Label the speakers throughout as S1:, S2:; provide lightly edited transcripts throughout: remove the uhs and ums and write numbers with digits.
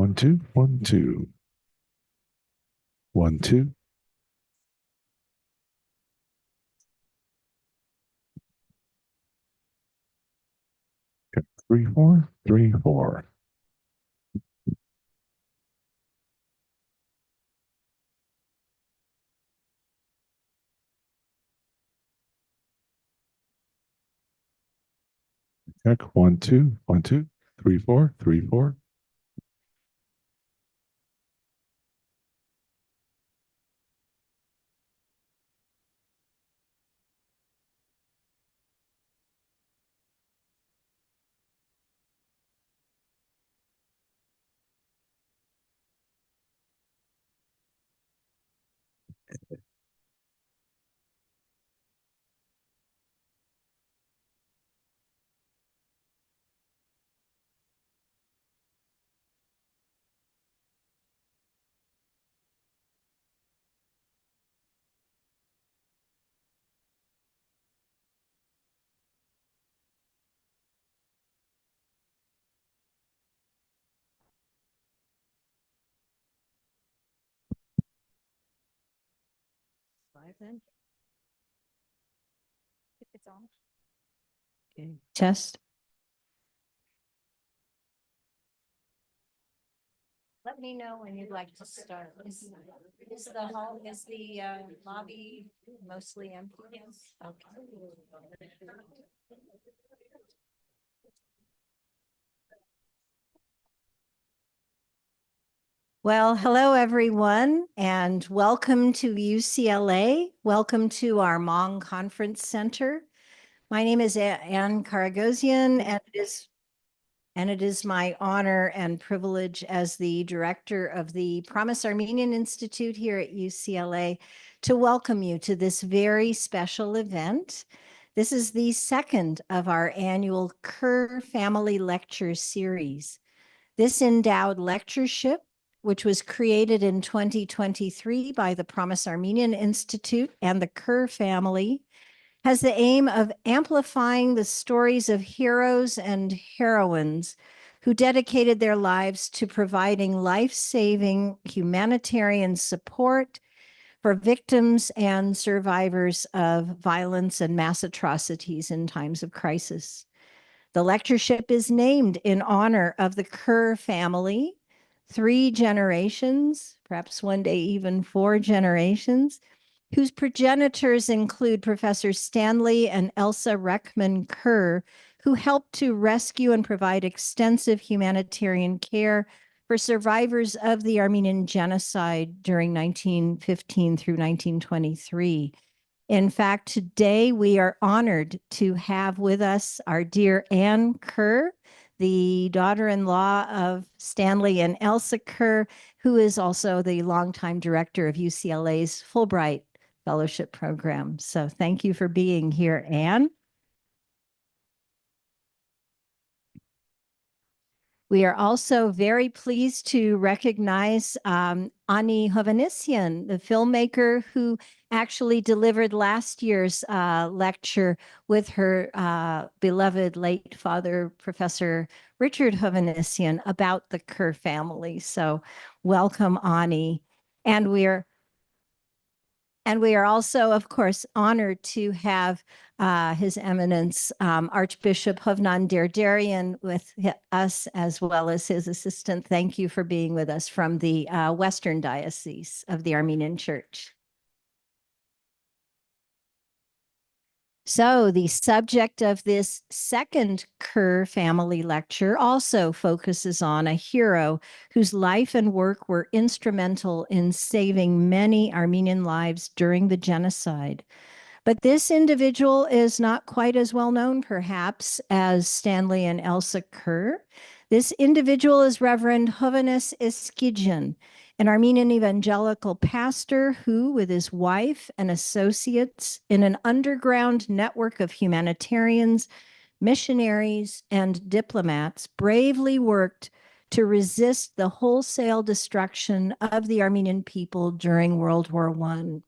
S1: 1, 2, 1, 2. 1, 2. Okay. 3, 4, 3, 4. Check 1, 2, 1, 2, 3, 4, 3, 4.
S2: Live then? If it's on. Okay. Test. Let me know when you'd like to start. Is the hall, is the lobby mostly empty? Yes. Okay. Well, hello everyone, and welcome to UCLA. Welcome to our Hmong Conference Center. My name is Anne Haigazian, and it is my honor and privilege as the director of the Promise Armenian Institute here at UCLA to welcome you to this very special event. This is the second of our annual Kerr Family Lecture Series. This endowed lectureship, which was created in 2023 by the Promise Armenian Institute and the Kerr family, has the aim of amplifying the stories of heroes and heroines who dedicated their lives to providing life-saving humanitarian support for victims and survivors of violence and mass atrocities in times of crisis. The lectureship is named in honor of the Kerr family, 3 generations, perhaps one day even 4 generations, whose progenitors include Professor Stanley and Elsa Reckman Kerr, who helped to rescue and provide extensive humanitarian care for survivors of the Armenian genocide during 1915 through 1923. In fact, today we are honored to have with us our dear Anne Kerr, the daughter-in-law of Stanley and Elsa Kerr, who is also the longtime director of UCLA's Fulbright Fellowship Program. So thank you for being here, Anne. We are also very pleased to recognize Ani Hovhannes, the filmmaker who actually delivered last year's lecture with her beloved late father, Professor Richard Hovhannes, about the Kerr family. So welcome, Ani. And we are also, of course, honored to have His Eminence Archbishop Hovhannes Eskijian with us, as well as his assistant. Thank you for being with us from the Western Diocese of the Armenian Church. So the subject of this second Kerr family lecture also focuses on a hero whose life and work were instrumental in saving many Armenian lives during the genocide. But this individual is not quite as well known, perhaps, as Stanley and Elsa Kerr. This individual is Reverend Hovhannes Eskijian, an Armenian evangelical pastor who, with his wife and associates in an underground network of humanitarians, missionaries, and diplomats, bravely worked to resist the wholesale destruction of the Armenian people during World War I.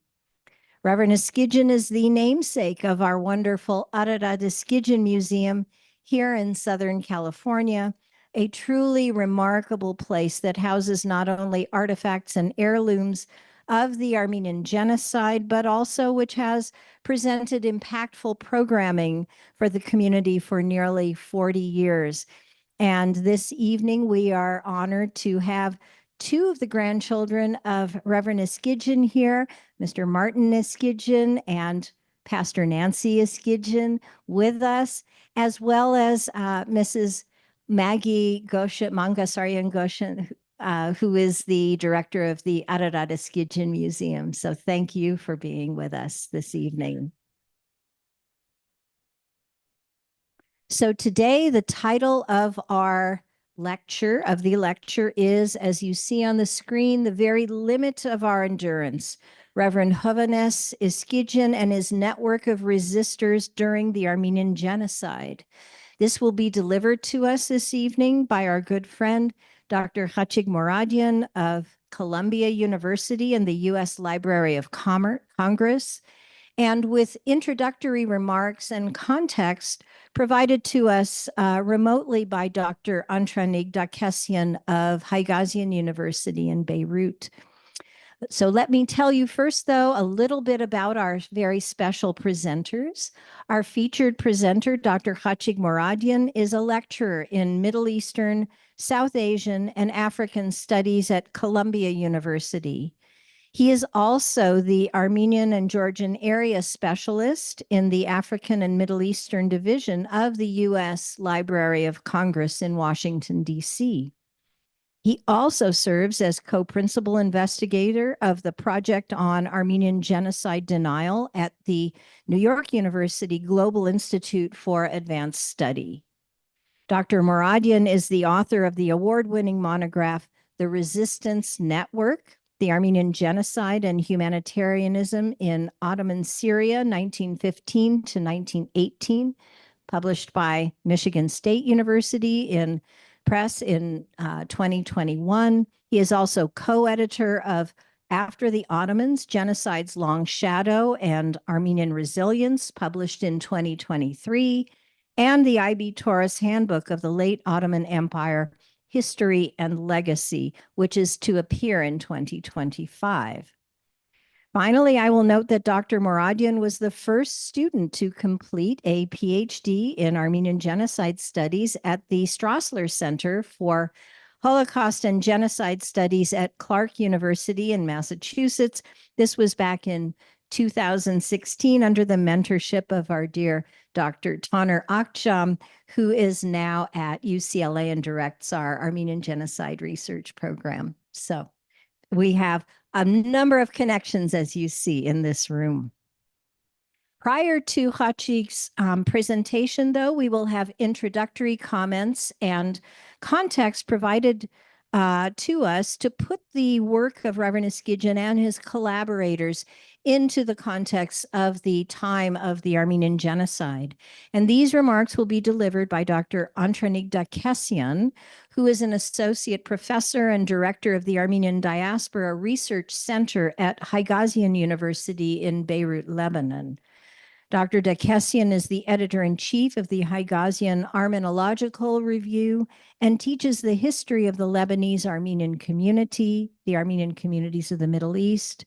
S2: Reverend Eskijian is the namesake of our wonderful Ararat Eskijian Museum here in Southern California, a truly remarkable place that houses not only artifacts and heirlooms of the Armenian genocide, but also which has presented impactful programming for the community for nearly 40 years. And this evening, we are honored to have two of the grandchildren of Reverend Eskijian here, Mr. Martin Eskijian and Pastor Nancy Eskijian with us, as well as Mrs. Maggie Goshen, Mangasaryan Goshen, who is the director of the Ararat Eskijian Museum. So thank you for being with us this evening. So today, the title of our lecture, is, as you see on the screen, The Very Limit of Our Endurance, Reverend Hovhannes Eskijian and his network of resistors during the Armenian genocide. This will be delivered to us this evening by our good friend, Dr. Khatchig Mouradian of Columbia University and the U.S. Library of Congress, and with introductory remarks and context provided to us remotely by Dr. Antranik Dakessian of Haigazian University in Beirut. So let me tell you first, though, a little bit about our very special presenters. Our featured presenter, Dr. Khatchig Mouradian, is a lecturer in Middle Eastern, South Asian, and African Studies at Columbia University. He is also the Armenian and Georgian area specialist in the African and Middle Eastern Division of the U.S. Library of Congress in Washington, D.C. He also serves as co-principal investigator of the Project on Armenian Genocide Denial at the New York University Global Institute for Advanced Study. Dr. Mouradian is the author of the award-winning monograph, The Resistance Network, The Armenian Genocide and Humanitarianism in Ottoman Syria, 1915 to 1918, published by Michigan State University in Press in 2021. He is also co-editor of After the Ottomans, Genocide's Long Shadow and Armenian Resilience, published in 2023, and the I.B. Tauris Handbook of the Late Ottoman Empire, History and Legacy, which is to appear in 2025. Finally, I will note that Dr. Mouradian was the first student to complete a Ph.D. in Armenian Genocide Studies at the Strassler Center for Holocaust and Genocide Studies at Clark University in Massachusetts. This was back in 2016 under the mentorship of our dear Dr. Taner Akçam, who is now at UCLA and directs our Armenian Genocide Research Program. So we have a number of connections, as you see in this room. Prior to Khatchig's presentation, though, we will have introductory comments and context provided to us to put the work of Reverend Eskijian and his collaborators into the context of the time of the Armenian genocide. And these remarks will be delivered by Dr. Antranik Dakessian, who is an associate professor and director of the Armenian Diaspora Research Center at Haigazian University in Beirut, Lebanon. Dr. Dakessian is the editor-in-chief of the Haigazian Armenological Review and teaches the history of the Lebanese Armenian community, the Armenian communities of the Middle East,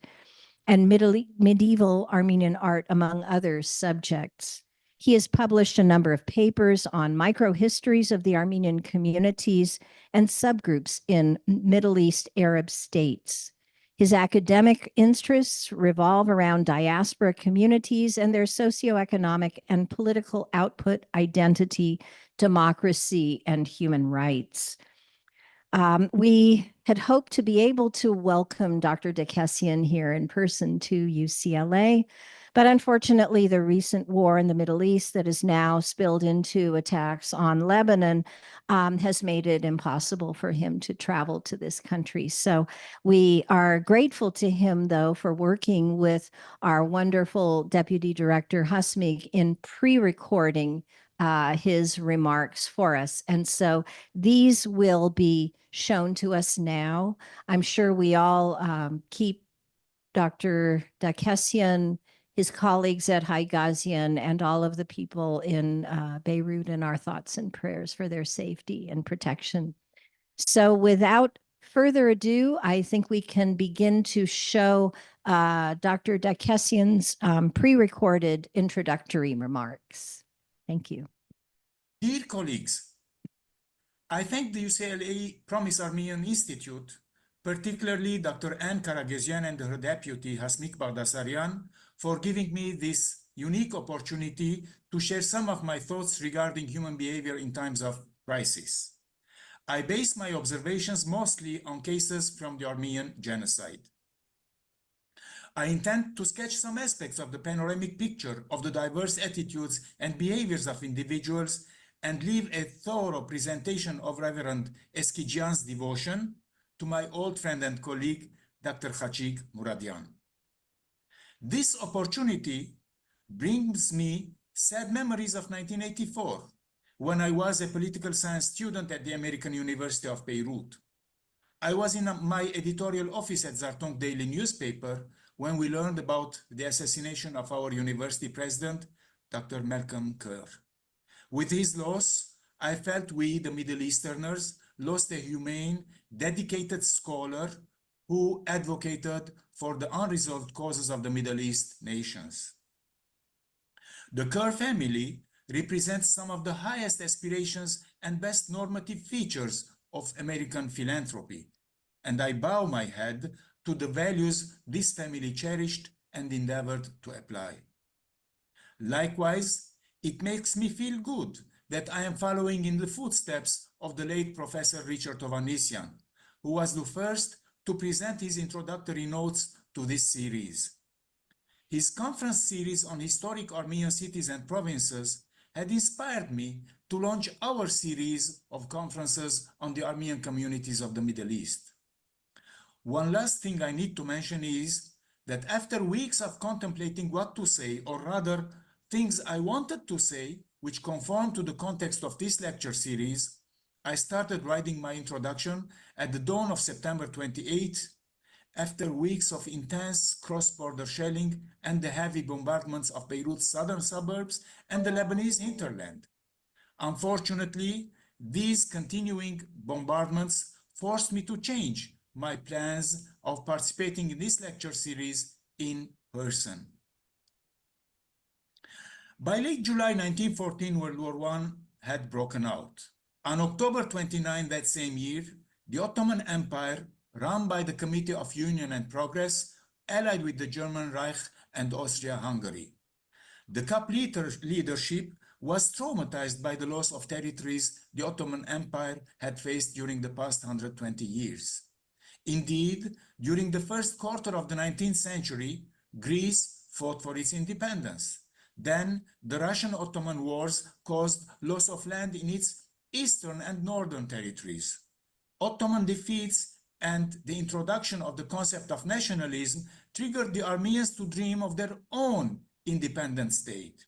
S2: and medieval Armenian art, among other subjects. He has published a number of papers on microhistories of the Armenian communities and subgroups in Middle East Arab states. His academic interests revolve around diaspora communities and their socioeconomic and political output, identity, democracy, and human rights. We had hoped to be able to welcome Dr. Dakessian here in person to UCLA, but unfortunately, the recent war in the Middle East that has now spilled into attacks on Lebanon has made it impossible for him to travel to this country. So we are grateful to him, though, for working with our wonderful Deputy Director Husmig in pre-recording his remarks for us. And so these will be shown to us now. I'm sure we all keep Dr. Dakessian his colleagues at Haigazian, and all of the people in Beirut in our thoughts and prayers for their safety and protection. So without further ado, I think we can begin to show Dr. Dakessian's pre-recorded introductory remarks. Thank you.
S3: Dear colleagues, I thank the UCLA Promise Armenian Institute, particularly Dr. Anne Karagezian and her deputy Hasmik Baghdasaryan, for giving me this unique opportunity to share some of my thoughts regarding human behavior in times of crisis. I base my observations mostly on cases from the Armenian genocide. I intend to sketch some aspects of the panoramic picture of the diverse attitudes and behaviors of individuals and leave a thorough presentation of Reverend Eskijian's devotion to my old friend and colleague, Dr. Khatchig Mouradian. This opportunity brings me sad memories of 1984, when I was a political science student at the American University of Beirut. I was in my editorial office at Zartong Daily newspaper when we learned about the assassination of our university president, Dr. Malcolm Kerr. With his loss, I felt we, the Middle Easterners, lost a humane, dedicated scholar who advocated for the unresolved causes of the Middle East nations. The Kerr family represents some of the highest aspirations and best normative features of American philanthropy, and I bow my head to the values this family cherished and endeavored to apply. Likewise, it makes me feel good that I am following in the footsteps of the late Professor Richard Hovhannes Eskijian, who was the first to present his introductory notes to this series. His conference series on historic Armenian cities and provinces had inspired me to launch our series of conferences on the Armenian communities of the Middle East. One last thing I need to mention is that after weeks of contemplating what to say, or rather things I wanted to say, which conform to the context of this lecture series, I started writing my introduction at the dawn of September 28, after weeks of intense cross-border shelling and the heavy bombardments of Beirut's southern suburbs and the Lebanese hinterland. Unfortunately, these continuing bombardments forced me to change my plans of participating in this lecture series in person. By late July 1914, World War I had broken out. On October 29 that same year, the Ottoman Empire, run by the Committee of Union and Progress, allied with the German Reich and Austria-Hungary. The CUP leadership was traumatized by the loss of territories the Ottoman Empire had faced during the past 120 years. Indeed, during the first quarter of the 19th century, Greece fought for its independence. Then, the Russian-Ottoman wars caused loss of land in its eastern and northern territories. Ottoman defeats and the introduction of the concept of nationalism triggered the Armenians to dream of their own independent state.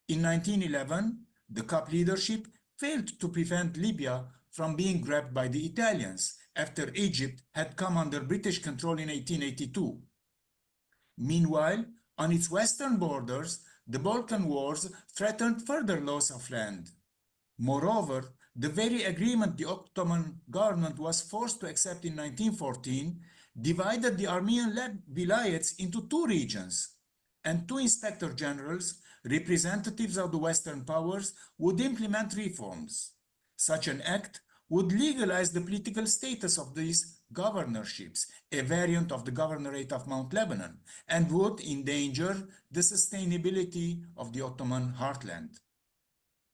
S3: In 1911, the CUP leadership failed to prevent Libya from being grabbed by the Italians after Egypt had come under British control in 1882. Meanwhile, on its western borders, the Balkan Wars threatened further loss of land. Moreover, the very agreement the Ottoman government was forced to accept in 1914 divided the Armenian vilayets into two regions, and two inspector generals, representatives of the Western powers, would implement reforms. Such an act would legalize the political status of these governorships, a variant of the governorate of Mount Lebanon, and would endanger the sustainability of the Ottoman heartland.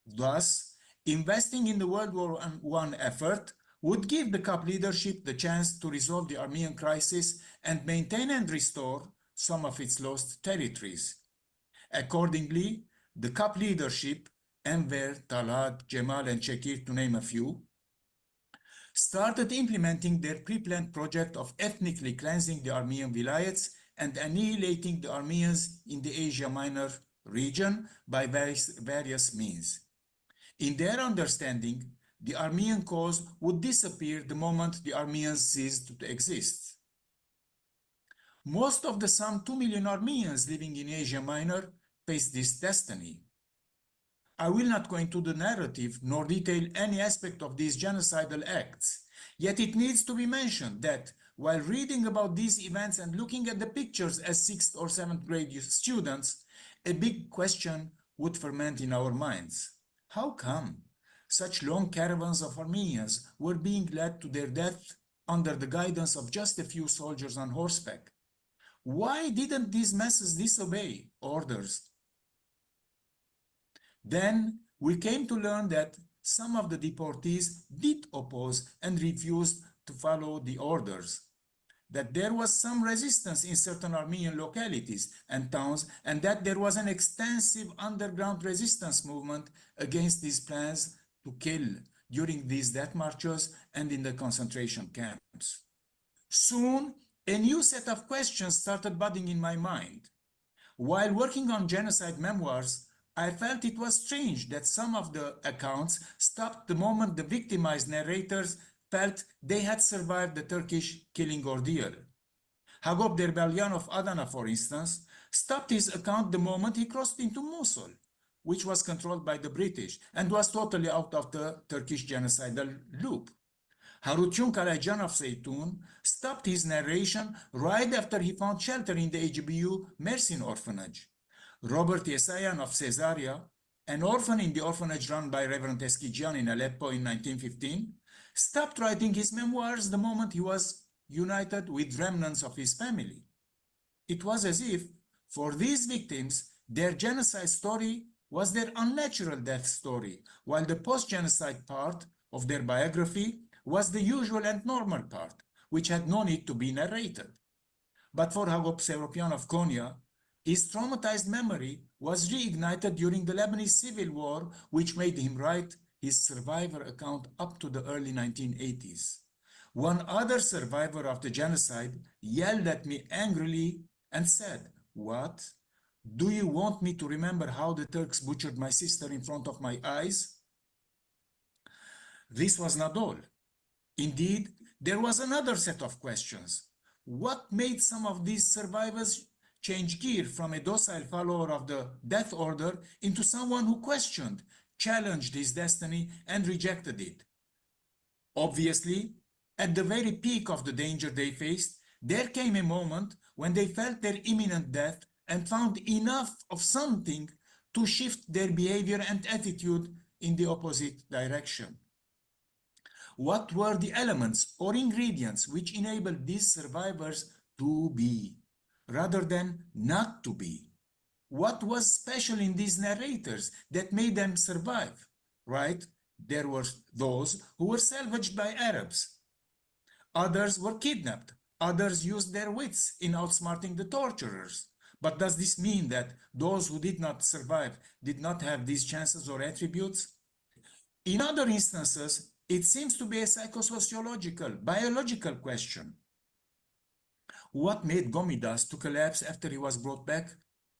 S3: Thus, investing in the World War I effort would give the CUP leadership the chance to resolve the Armenian crisis and maintain and restore some of its lost territories. Accordingly, the CUP leadership, Enver, Talat, Cemal, and Shekir, to name a few, started implementing their pre-planned project of ethnically cleansing the Armenian vilayets and annihilating the Armenians in the Asia Minor region by various means. In their understanding, the Armenian cause would disappear the moment the Armenians ceased to exist. Most of the some 2 million Armenians living in Asia Minor face this destiny. I will not go into the narrative nor detail any aspect of these genocidal acts, yet it needs to be mentioned that while reading about these events and looking at the pictures as 6th or 7th grade students, a big question would ferment in our minds. How come such long caravans of Armenians were being led to their death under the guidance of just a few soldiers on horseback? Why didn't these masses disobey orders? Then we came to learn that some of the deportees did oppose and refused to follow the orders, that there was some resistance in certain Armenian localities and towns, and that there was an extensive underground resistance movement against these plans to kill during these death marches and in the concentration camps. Soon, a new set of questions started budding in my mind. While working on genocide memoirs, I felt it was strange that some of the accounts stopped the moment the victimized narrators felt they had survived the Turkish killing ordeal. Hagop Derbelyan of Adana, for instance, stopped his account the moment he crossed into Mosul, which was controlled by the British and was totally out of the Turkish genocidal loop. Harutyun Karajan of Zeytun stopped his narration right after he found shelter in the HBU Mersin orphanage. Robert Yesayan of Caesarea, an orphan in the orphanage run by Reverend Eskijian in Aleppo in 1915, stopped writing his memoirs the moment he was united with remnants of his family. It was as if, for these victims, their genocide story was their unnatural death story, while the post-genocide part of their biography was the usual and normal part, which had no need to be narrated. But for Hagop Seropian of Konya, his traumatized memory was reignited during the Lebanese Civil War, which made him write his survivor account up to the early 1980s. One other survivor of the genocide yelled at me angrily and said, "What? Do you want me to remember how the Turks butchered my sister in front of my eyes?" This was not all. Indeed, there was another set of questions. What made some of these survivors change gear from a docile follower of the death order into someone who questioned, challenged his destiny, and rejected it? Obviously, at the very peak of the danger they faced, there came a moment when they felt their imminent death and found enough of something to shift their behavior and attitude in the opposite direction. What were the elements or ingredients which enabled these survivors to be, rather than not to be? What was special in these narrators that made them survive, right? There were those who were salvaged by Arabs. Others were kidnapped. Others used their wits in outsmarting the torturers. But does this mean that those who did not survive did not have these chances or attributes? In other instances, it seems to be a psychosociological, biological question. What made Gomidas to collapse after he was brought back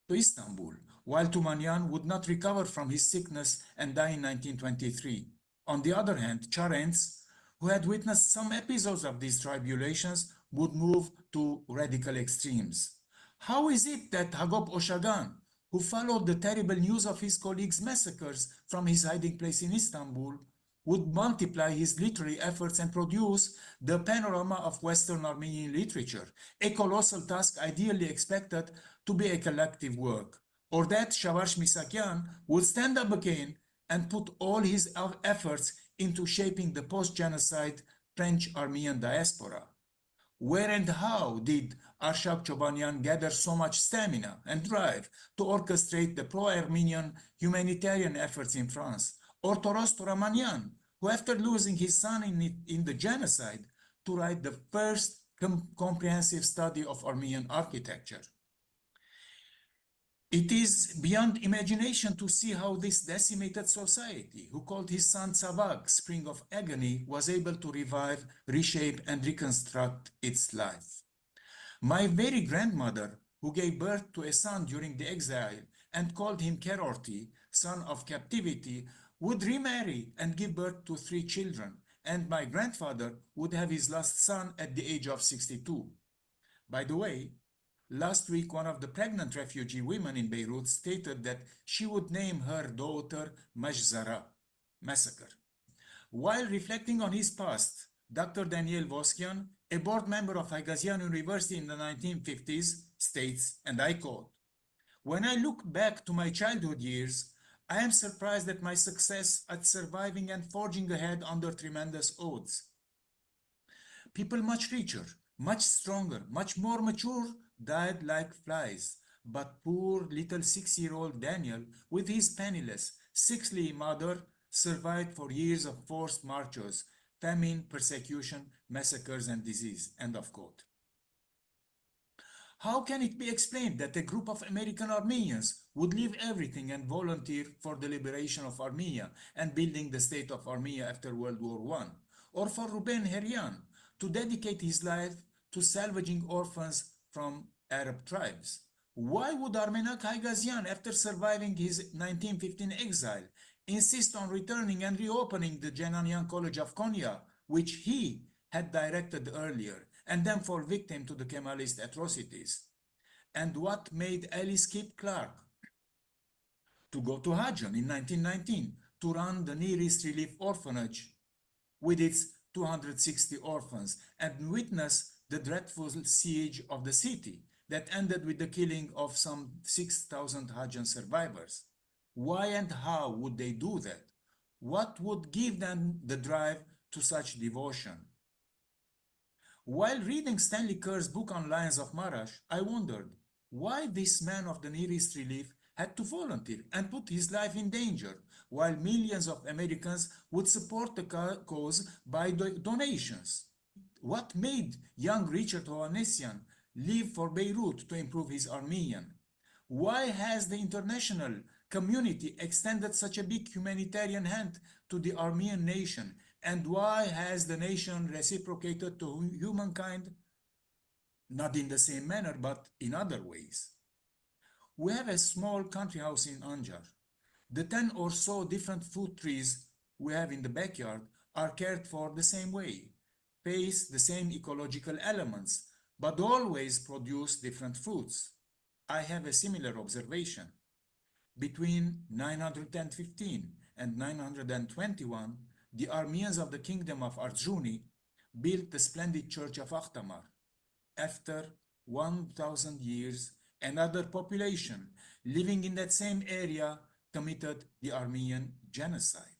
S3: to Istanbul, while Tumanyan would not recover from his sickness and die in 1923? On the other hand, Charents, who had witnessed some episodes of these tribulations, would move to radical extremes. How is it that Hagop Oshagan, who followed the terrible news of his colleagues' massacres from his hiding place in Istanbul, would multiply his literary efforts and produce the panorama of Western Armenian literature, a colossal task ideally expected to be a collective work? Or that Shavash Misakyan would stand up again and put all his efforts into shaping the post-genocide French-Armenian diaspora? Where and how did Arshak Chobanyan gather so much stamina and drive to orchestrate the pro-Armenian humanitarian efforts in France? Or Toros Toramanyan, who after losing his son in the genocide, to write the first comprehensive study of Armenian architecture? It is beyond imagination to see how this decimated society, who called his son Tzavag, Spring of Agony, was able to revive, reshape, and reconstruct its life. My very grandmother, who gave birth to a son during the exile and called him Kerorti, son of captivity, would remarry and give birth to 3 children, and my grandfather would have his last son at the age of 62. By the way, Last week, one of the pregnant refugee women in Beirut stated that she would name her daughter Majzara, massacre. While reflecting on his past, Dr. Daniel Voskian, a board member of Haigazian University in the 1950s, states, and I quote, "When I look back to my childhood years, I am surprised at my success at surviving and forging ahead under tremendous odds. People much richer, much stronger, much more mature died like flies. But poor little 6-year-old Daniel, with his penniless, sickly mother, survived for years of forced marches, famine, persecution, massacres, and disease." End of quote. How can it be explained that a group of American Armenians would leave everything and volunteer for the liberation of Armenia and building the state of Armenia after World War I? Or for Ruben Heryan to dedicate his life to salvaging orphans from Arab tribes? Why would Armenak Haigazian, after surviving his 1915 exile, insist on returning and reopening the Genocide College of Konya, which he had directed earlier, and then fall victim to the Kemalist atrocities? And what made Ali Skip Clark to go to Hajjan in 1919 to run the Near East Relief Orphanage with its 260 orphans and witness the dreadful siege of the city that ended with the killing of some 6,000 Hajjan survivors? Why and how would they do that? What would give them the drive to such devotion? While reading Stanley Kerr's book on Lions of Marash, I wondered why this man of the Near East Relief had to volunteer and put his life in danger, while millions of Americans would support the cause by donations. What made young Richard Hovhannes Eskijian leave for Beirut to improve his Armenian? Why has the international community extended such a big humanitarian hand to the Armenian nation? And why has the nation reciprocated to humankind? Not in the same manner, but in other ways. We have a small country house in Anjar. The 10 or so different fruit trees we have in the backyard are cared for the same way, face the same ecological elements, but always produce different fruits. I have a similar observation. Between 915 and 921, the Armenians of the Kingdom of Arjuni built the splendid church of Akhtamar. After 1,000 years, another population living in that same area committed the Armenian genocide.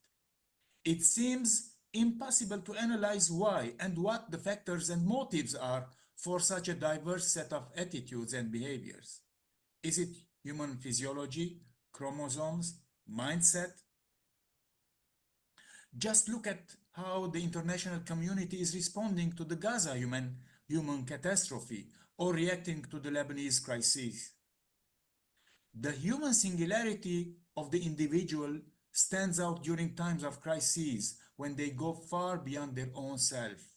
S3: It seems impossible to analyze why and what the factors and motives are for such a diverse set of attitudes and behaviors. Is it human physiology, chromosomes, mindset? Just look at how the international community is responding to the Gaza human catastrophe or reacting to the Lebanese crisis. The human singularity of the individual stands out during times of crises when they go far beyond their own self.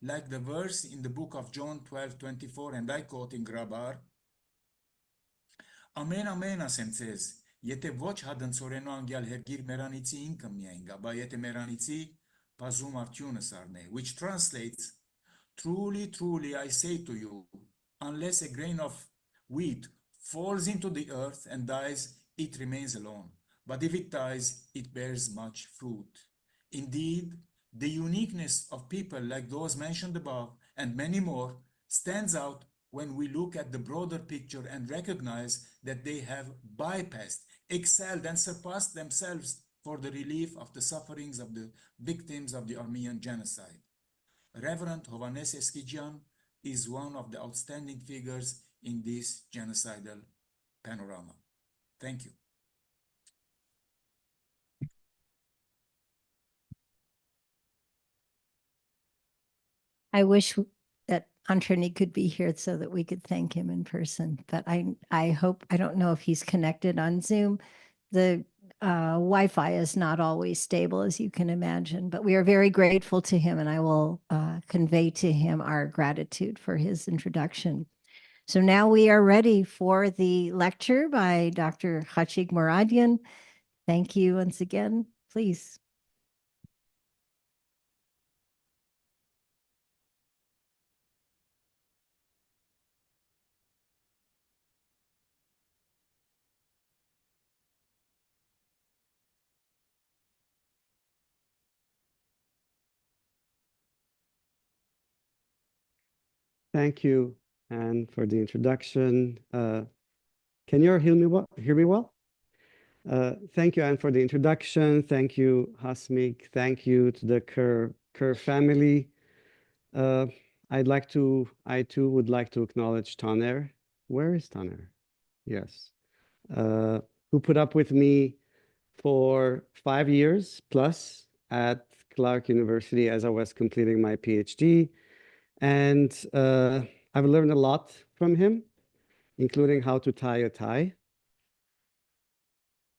S3: Like the verse in the book of John 12:24, and I quote in Grabar, Ամեն ամեն ասեմ ձեզ, եթե ոչ հադնցորենու անգյալ հերգիր մերանիցի ինքը միայն գա, բա եթե մերանիցի բազում արդյունս արնե, which translates, truly, truly, I say to you, unless a grain of wheat falls into the earth and dies, it remains alone. But if it dies, it bears much fruit. Indeed, the uniqueness of people like those mentioned above and many more stands out when we look at the broader picture and recognize that they have bypassed, excelled, and surpassed themselves for the relief of the sufferings of the victims of the Armenian genocide. Reverend Hovhannes Eskijian is one of the outstanding figures in this genocidal panorama. Thank you.
S2: I wish that Antranik could be here so that we could thank him in person, but I hope, I don't know if he's connected on Zoom. The Wi-Fi is not always stable, as you can imagine, but we are very grateful to him, and I will convey to him our gratitude for his introduction. So now we are ready for the lecture by Dr. Khatchig Mouradian. Thank you once again. Please.
S4: Thank you, Anne, for the introduction. Can you hear me well? Thank you, Anne, for the introduction. Thank you, Hasmik. Thank you to the Kerr family. I too would like to acknowledge Taner. Where is Taner? Yes. Who put up with me for 5 years plus at Clark University as I was completing my PhD. And I've learned a lot from him, including how to tie a tie.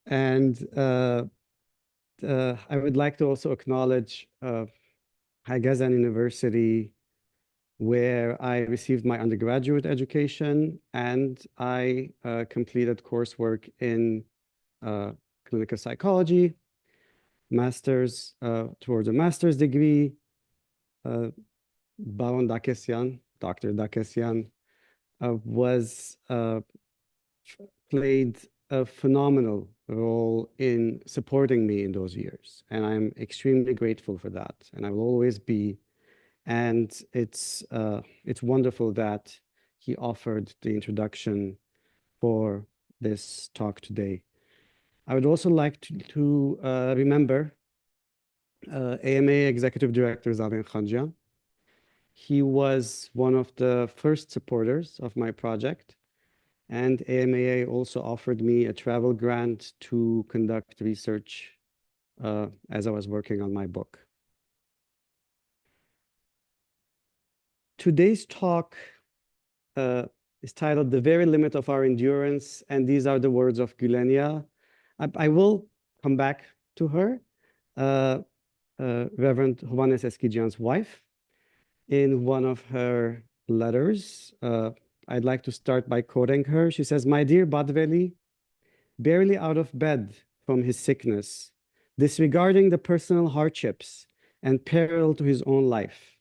S4: And I would like to also acknowledge Haigazian University, where I received my undergraduate education and I completed coursework in clinical psychology, master's towards a master's degree. Baron Dakessian, Dr. Dakessian, played a phenomenal role in supporting me in those years. And I'm extremely grateful for that. And I will always be. And it's wonderful that he offered the introduction for this talk today. I would also like to remember AMA Executive Director Zaven Khanjian. He was one of the first supporters of my project, and AMA also offered me a travel grant to conduct research as I was working on my book. Today's talk is titled "The Very Limit of Our Endurance," and these are the words of Gülenia. I will come back to her, Reverend Hovhannes Eskijian's wife, in one of her letters. I'd like to start by quoting her. She says, "My dear Badveli, barely out of bed from his sickness, disregarding the personal hardships and peril to his own life,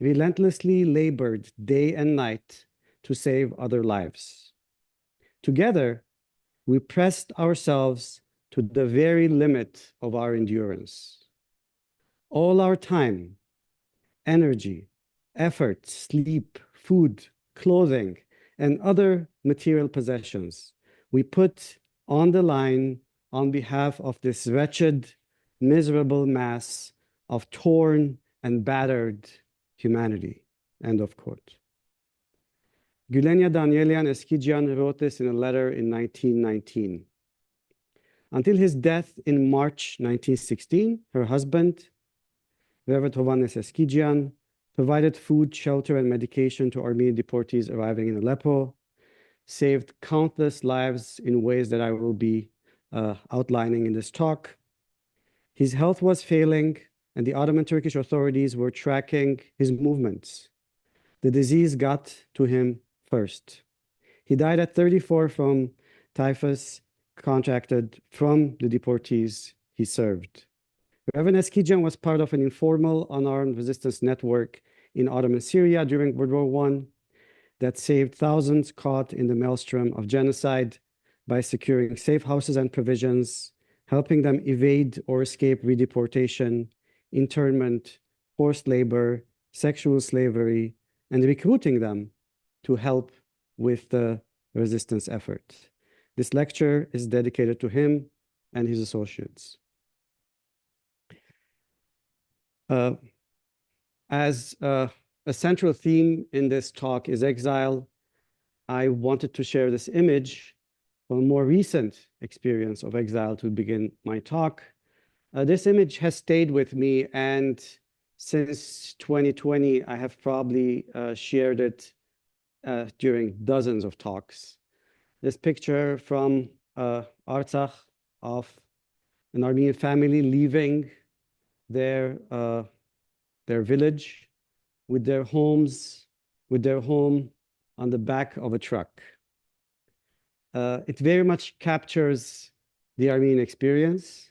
S4: relentlessly labored day and night to save other lives. Together, we pressed ourselves to the very limit of our endurance. All our time, energy, effort, sleep, food, clothing, and other material possessions we put on the line on behalf of this wretched, miserable mass of torn and battered humanity." End of quote. Gülenia Danielian Eskijian wrote this in a letter in 1919. Until his death in March 1916, her husband, Reverend Hovhannes Eskijian, provided food, shelter, and medication to Armenian deportees arriving in Aleppo, saved countless lives in ways that I will be outlining in this talk. His health was failing, and the Ottoman Turkish authorities were tracking his movements. The disease got to him first. He died at 34 from typhus contracted from the deportees he served. Reverend Eskijian was part of an informal, unarmed resistance network in Ottoman Syria during World War I that saved thousands caught in the maelstrom of genocide by securing safe houses and provisions, helping them evade or escape redeportation, internment, forced labor, sexual slavery, and recruiting them to help with the resistance effort. This lecture is dedicated to him and his associates. As a central theme in this talk is exile, I wanted to share this image from a more recent experience of exile to begin my talk. This image has stayed with me, and since 2020, I have probably shared it during dozens of talks. This picture from Artsakh of an Armenian family leaving their village with their homes, with their home on the back of a truck. It very much captures the Armenian experience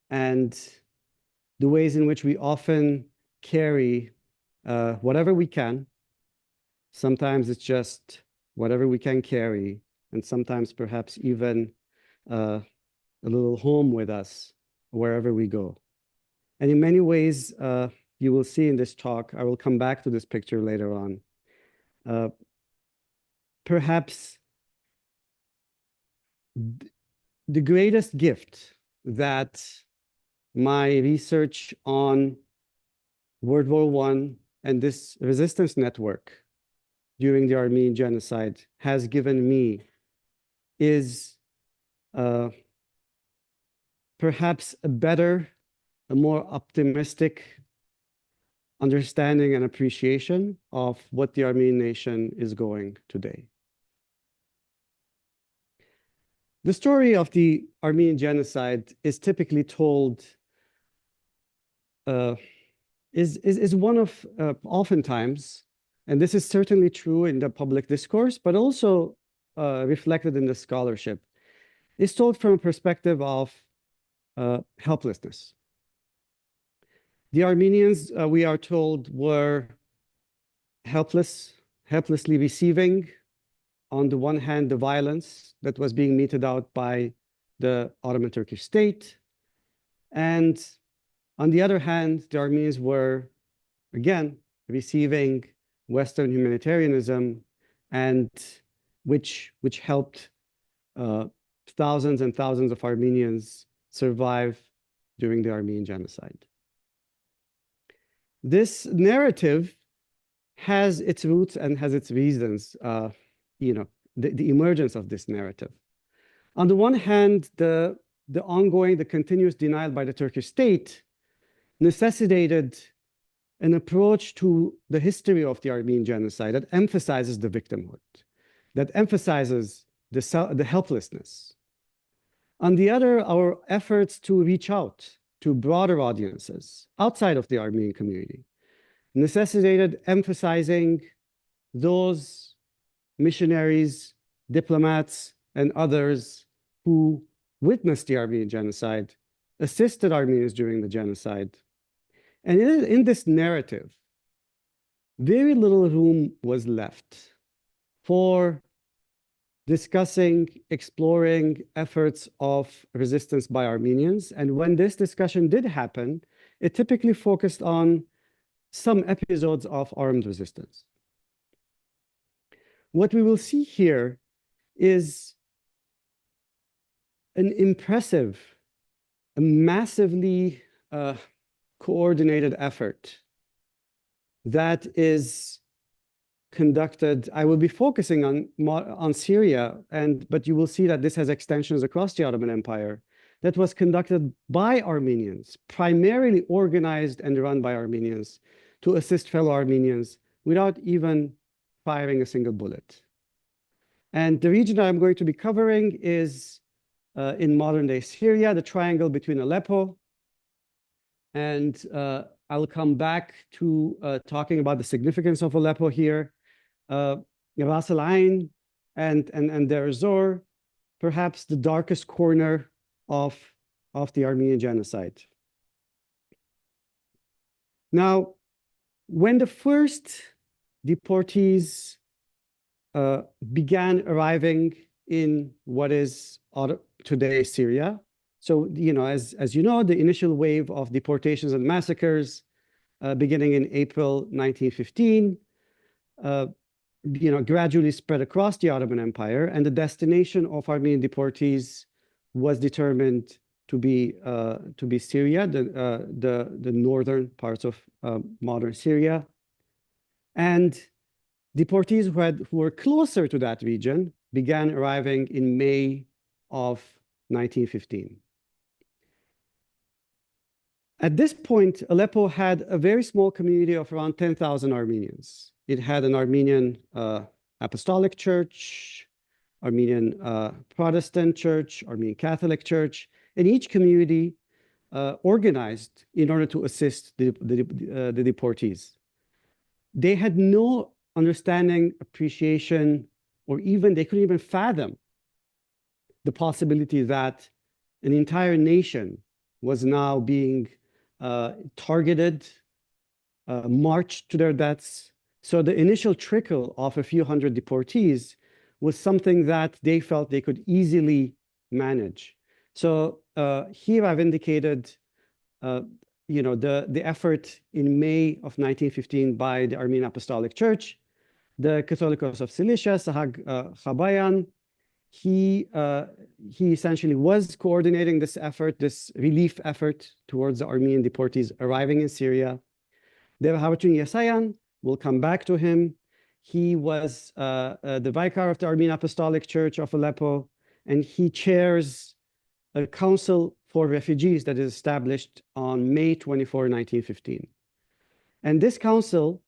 S4: and the ways in which we often carry whatever we can. Sometimes it's just whatever we can carry, and sometimes perhaps even a little home with us wherever we go. And in many ways, you will see in this talk, I will come back to this picture later on. perhaps the greatest gift that my research on World War I and this resistance network during the Armenian genocide has given me is perhaps a better, a more optimistic understanding and appreciation of what the Armenian nation is going today. The story of the Armenian genocide is typically told, is one of oftentimes, and this is certainly true in the public discourse, but also reflected in the scholarship, is told from a perspective of helplessness. The Armenians, we are told, were helplessly receiving, on the one hand, the violence that was being meted out by the Ottoman Turkish state. And on the other hand, the Armenians were, again, receiving Western humanitarianism, and which helped thousands and thousands of Armenians survive during the Armenian genocide. This narrative has its roots and has its reasons, the emergence of this narrative. On the one hand, the continuous denial by the Turkish state necessitated an approach to the history of the Armenian genocide that emphasizes the victimhood, that emphasizes the helplessness. On the other, our efforts to reach out to broader audiences outside of the Armenian community necessitated emphasizing those missionaries, diplomats, and others who witnessed the Armenian genocide, assisted Armenians during the genocide. And in this narrative, very little room was left for discussing, exploring efforts of resistance by Armenians. And when this discussion did happen, it typically focused on some episodes of armed resistance. What we will see here is an impressive, a massively coordinated effort that is conducted. I will be focusing on Syria, but you will see that this has extensions across the Ottoman Empire, that was conducted by Armenians, primarily organized and run by Armenians to assist fellow Armenians without even firing a single bullet. And the region I'm going to be covering is in modern-day Syria, the triangle between Aleppo, and I'll come back to talking about the significance of Aleppo here, Ras Al Ain and Deir ez-Zor, perhaps the darkest corner of the Armenian genocide. Now, when the first deportees began arriving in what is today Syria, so as you know, the initial wave of deportations and massacres beginning in April 1915, gradually spread across the Ottoman Empire, and the destination of Armenian deportees was determined to be Syria, the northern parts of modern Syria. And deportees who were closer to that region began arriving in May of 1915. At this point, Aleppo had a very small community of around 10,000 Armenians. It had an Armenian Apostolic Church, Armenian Protestant Church, Armenian Catholic Church, and each community organized in order to assist the deportees. They had no understanding, appreciation, or they couldn't even fathom the possibility that an entire nation was now being targeted, marched to their deaths. So the initial trickle of a few hundred deportees was something that they felt they could easily manage. So here I've indicated the effort in May of 1915 by the Armenian Apostolic Church. the Catholicos of Cilicia, Sahag Khabayan. He essentially was coordinating this effort, this relief effort towards the Armenian deportees arriving in Syria. Hovhannes Eskijian, we'll come back to him. He was the vicar of the Armenian Apostolic Church of Aleppo, and he chairs a council for refugees that is established on May 24, 1915. And this council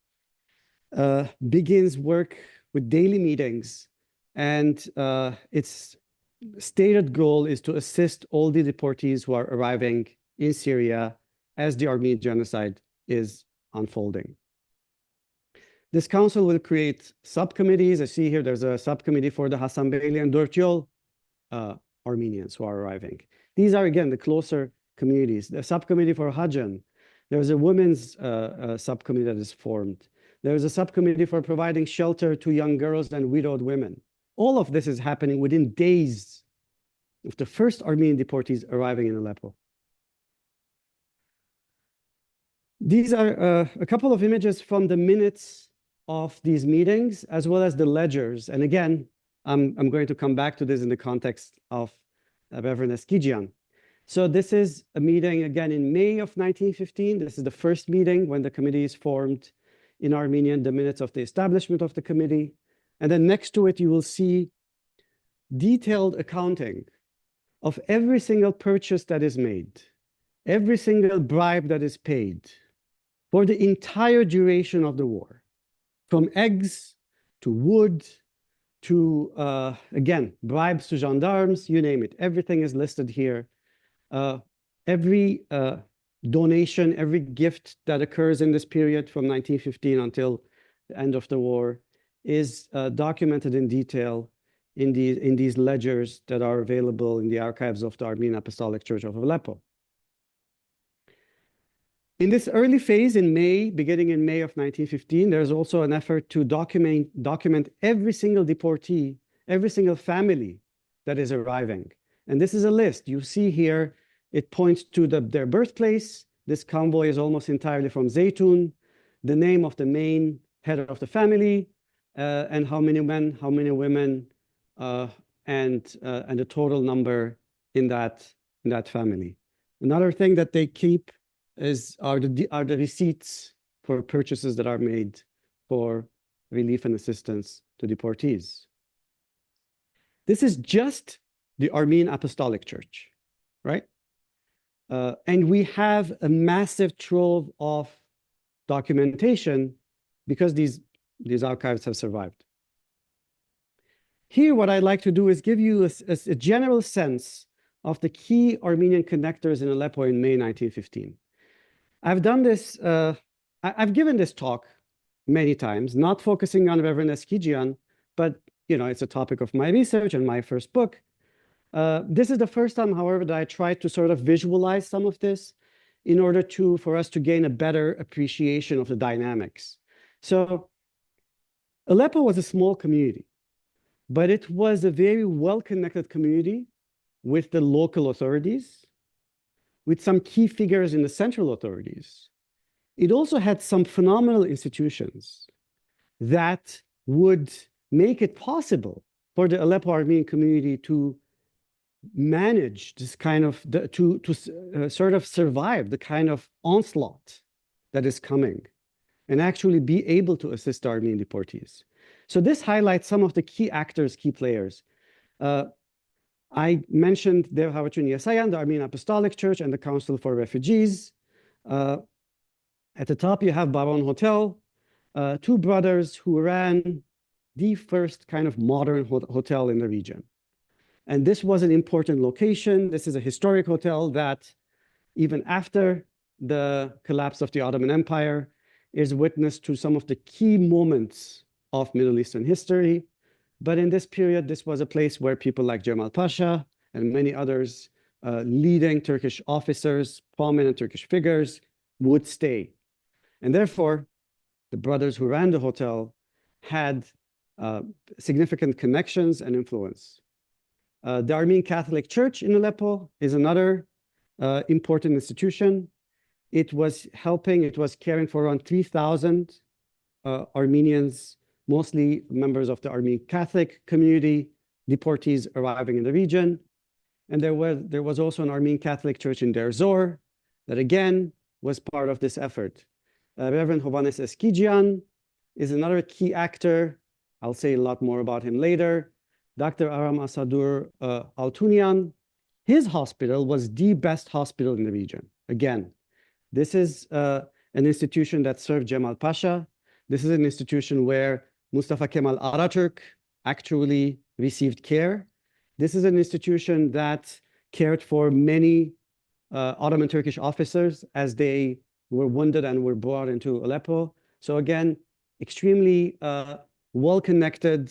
S4: begins work with daily meetings, and its stated goal is to assist all the deportees who are arriving in Syria as the Armenian genocide is unfolding. This council will create subcommittees. I see here there's a subcommittee for the Hasanbeyli and Dortyol Armenians who are arriving. These are, again, the closer communities. The subcommittee for Hajan. There's a women's subcommittee that is formed. There's a subcommittee for providing shelter to young girls and widowed women. All of this is happening within days of the first Armenian deportees arriving in Aleppo. These are a couple of images from the minutes of these meetings, as well as the ledgers. And again, I'm going to come back to this in the context of Hovhannes Eskijian. So this is a meeting, again, in May of 1915. This is the first meeting when the committee is formed in Armenian, the minutes of the establishment of the committee. And then next to it, you will see detailed accounting of every single purchase that is made, every single bribe that is paid for the entire duration of the war, from eggs to wood to, again, bribes to gendarmes, you name it. Everything is listed here. Every donation, every gift that occurs in this period from 1915 until the end of the war is documented in detail in these ledgers that are available in the archives of the Armenian Apostolic Church of Aleppo. In this early phase in May, beginning in May of 1915, there's also an effort to document every single deportee, every single family that is arriving. And this is a list. You see here, it points to their birthplace. This convoy is almost entirely from Zeytun, the name of the main head of the family, and how many men, how many women, and the total number in that family. Another thing that they keep are the receipts for purchases that are made for relief and assistance to deportees. This is just the Armenian Apostolic Church, right? And we have a massive trove of documentation because these archives have survived. Here, what I'd like to do is give you a general sense of the key Armenian connectors in Aleppo in May 1915. I've done this, I've given this talk many times, not focusing on Hovhannes Eskijian, but it's a topic of my research and my first book. This is the first time, however, that I tried to sort of visualize some of this in order for us to gain a better appreciation of the dynamics. So Aleppo was a small community, but it was a very well-connected community with the local authorities, with some key figures in the central authorities. It also had some phenomenal institutions that would make it possible for the Aleppo Armenian community to manage this kind of, sort of survive the kind of onslaught that is coming and actually be able to assist the Armenian deportees. So this highlights some of the key actors, key players. I mentioned the Hovhannes Eskijian, the Armenian Apostolic Church, and the Council for Refugees. At the top, you have Baron Hotel, two brothers who ran the first kind of modern hotel in the region. And this was an important location. This is a historic hotel that, even after the collapse of the Ottoman Empire, is witness to some of the key moments of Middle Eastern history. But in this period, this was a place where people like Cemal Pasha and many others, leading Turkish officers, prominent Turkish figures, would stay. And therefore, the brothers who ran the hotel had significant connections and influence. The Armenian Catholic Church in Aleppo is another important institution. It was caring for around 3,000 Armenians, mostly members of the Armenian Catholic community, deportees arriving in the region. And there was also an Armenian Catholic church in Deir Zor that again was part of this effort. Reverend Hovhannes Eskijian is another key actor. I'll say a lot more about him later. Dr. Aram Asadur Altunian, his hospital was the best hospital in the region. Again, this is an institution that served Cemal Pasha. This is an institution where Mustafa Kemal Ataturk actually received care. This is an institution that cared for many Ottoman Turkish officers as they were wounded and were brought into Aleppo. So again, extremely well-connected,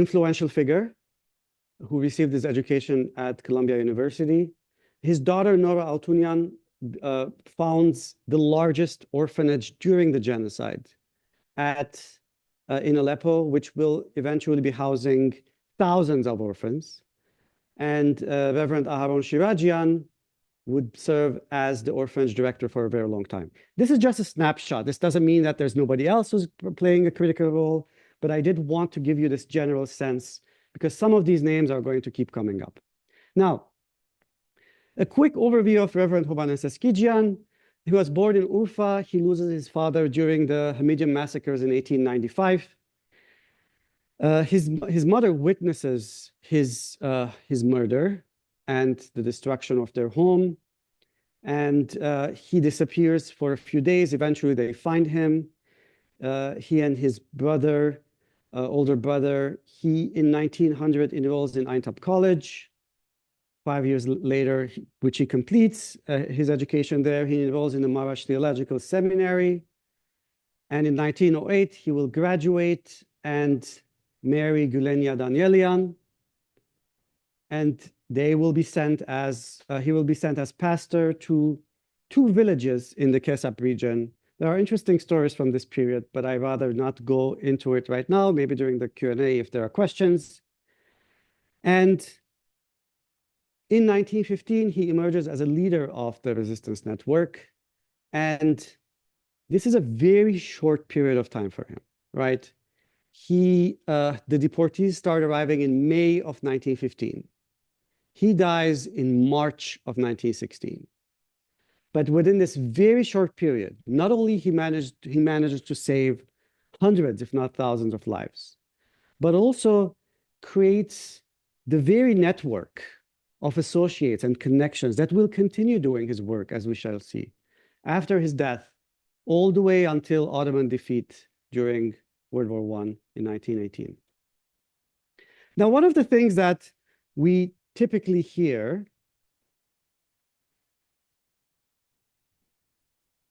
S4: influential figure who received his education at Columbia University. His daughter, Nora Altunian, founds the largest orphanage during the genocide in Aleppo, which will eventually be housing thousands of orphans. And Reverend Aharon Shirajian would serve as the orphanage director for a very long time. This is just a snapshot. This doesn't mean that there's nobody else who's playing a critical role, but I did want to give you this general sense because some of these names are going to keep coming up. Now, a quick overview of Reverend Hovhannes Eskijian. He was born in Urfa. He loses his father during the Hamidian massacres in 1895. His mother witnesses his murder and the destruction of their home. And he disappears for a few days. Eventually, they find him. He and his brother, older brother, in 1900 enrolls in Aintab College. 5 years later, which he completes his education there, he enrolls in the Marash Theological Seminary. And in 1908, he will graduate and marry Gulenia Danielian. And they will be sent as, he will be sent as pastor to 2 villages in the Kesap region. There are interesting stories from this period, but I'd rather not go into it right now, maybe during the Q&A if there are questions. And in 1915, he emerges as a leader of the resistance network. And this is a very short period of time for him, right? The deportees start arriving in May of 1915. He dies in March of 1916. But within this very short period, not only he manages to save hundreds, if not thousands of lives, but also creates the very network of associates and connections that will continue doing his work, as we shall see, after his death, all the way until Ottoman defeat during World War I in 1918. Now, one of the things that we typically hear,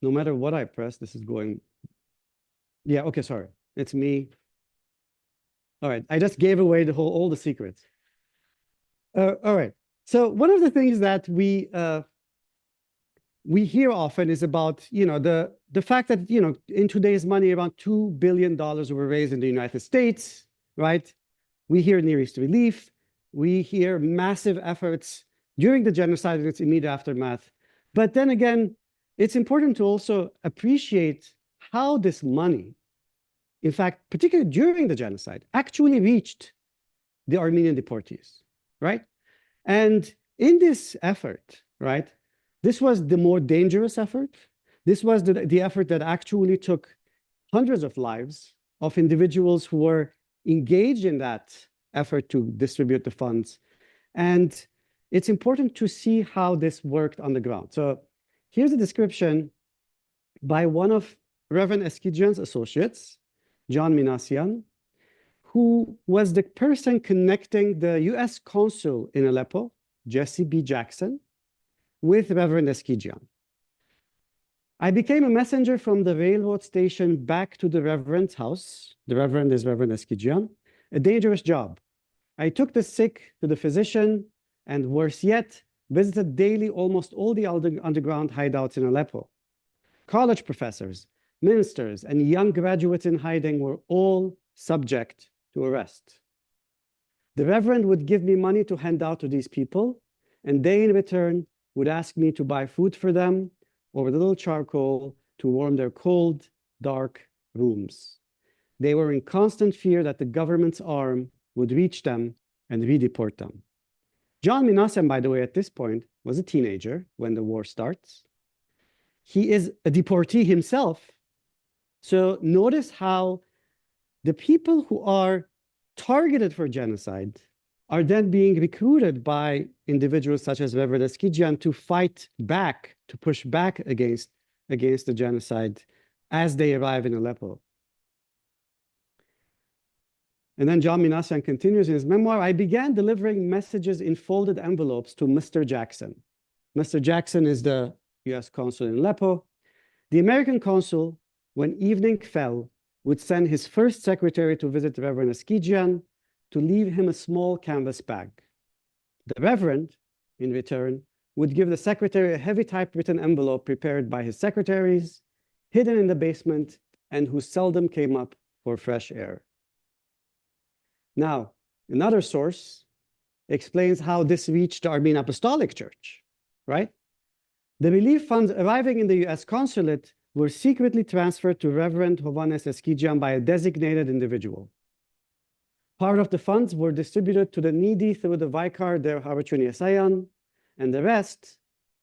S4: no matter what I press, this is going, yeah, okay, sorry, it's me. All right, I just gave away all the secrets. All right. So one of the things that we hear often is about, the fact that, in today's money, around $2 billion were raised in the United States, right? We hear Near East relief. We hear massive efforts during the genocide and its immediate aftermath. But then again, it's important to also appreciate how this money, in fact, particularly during the genocide, actually reached the Armenian deportees, right? And in this effort, right, this was the more dangerous effort. This was the effort that actually took hundreds of lives of individuals who were engaged in that effort to distribute the funds. And it's important to see how this worked on the ground. So here's a description by one of Reverend Eskijian's associates, John Minassian, who was the person connecting the US consul in Aleppo, Jesse B. Jackson, with Reverend Eskijian. I became a messenger from the railroad station back to the Reverend's house. The Reverend is Reverend Eskijian, a dangerous job. I took the sick to the physician and, worse yet, visited daily almost all the underground hideouts in Aleppo. College professors, ministers, and young graduates in hiding were all subject to arrest. The Reverend would give me money to hand out to these people, and they in return would ask me to buy food for them or a little charcoal to warm their cold, dark rooms. They were in constant fear that the government's arm would reach them and redeport them. John Minassian, by the way, at this point, was a teenager when the war starts. He is a deportee himself. So notice how the people who are targeted for genocide are then being recruited by individuals such as Reverend Eskijian to fight back, to push back against the genocide as they arrive in Aleppo. And then John Minassian continues in his memoir, I began delivering messages in folded envelopes to Mr. Jackson. Mr. Jackson is the US consul in Aleppo. The American consul, when evening fell, would send his first secretary to visit Reverend Eskijian to leave him a small canvas bag. The Reverend, in return, would give the secretary a heavy typewritten envelope prepared by his secretaries, hidden in the basement, and who seldom came up for fresh air. Now, another source explains how this reached the Armenian Apostolic Church, right? The relief funds arriving in the US consulate were secretly transferred to Reverend Hovhannes Eskijian by a designated individual. Part of the funds were distributed to the needy through the Vicar der Haigazian Esayan, and the rest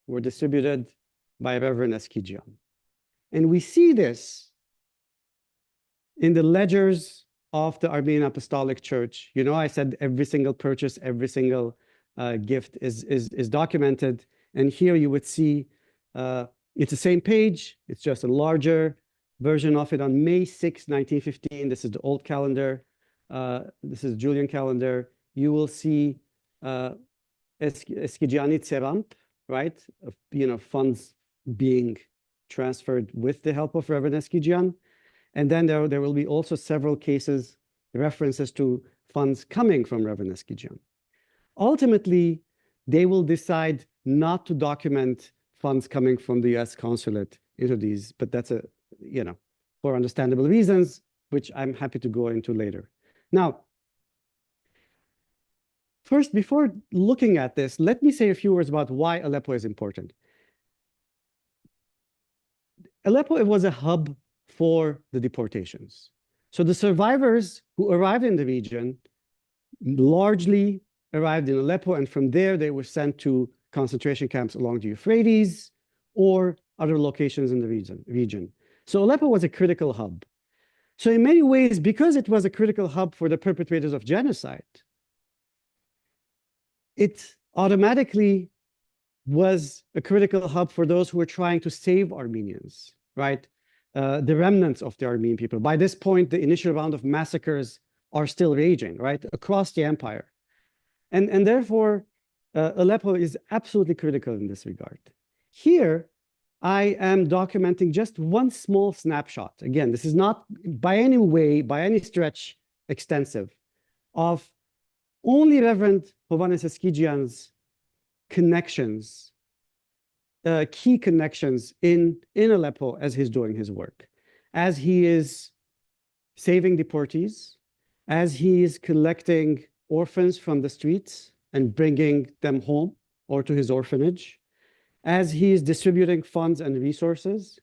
S4: were distributed by Reverend Eskijian. And we see this in the ledgers of the Armenian Apostolic Church. You know, I said every single purchase, every single gift is documented. And here you would see it's the same page. It's just a larger version of it on May 6, 1915. This is the old calendar. This is the Julian calendar. You will see Eskijiani Tseramp, right? Funds being transferred with the help of Reverend Eskijian. And then there will be also several cases, references to funds coming from Reverend Eskijian. Ultimately, they will decide not to document funds coming from the US consulate into these, but that's for understandable reasons, which I'm happy to go into later. Now, first, before looking at this, let me say a few words about why Aleppo is important. Aleppo, it was a hub for the deportations. So the survivors who arrived in the region largely arrived in Aleppo, and from there they were sent to concentration camps along the Euphrates or other locations in the region. So Aleppo was a critical hub. So in many ways, because it was a critical hub for the perpetrators of genocide, it automatically was a critical hub for those who were trying to save Armenians, right? The remnants of the Armenian people. By this point, the initial round of massacres are still raging, right, across the empire. And therefore, Aleppo is absolutely critical in this regard. Here, I am documenting just one small snapshot. Again, this is not by any way, by any stretch, extensive, of only Reverend Hovhannes Eskijian's connections, key connections in Aleppo as he's doing his work, as he is saving deportees, as he is collecting orphans from the streets and bringing them home or to his orphanage, as he is distributing funds and resources,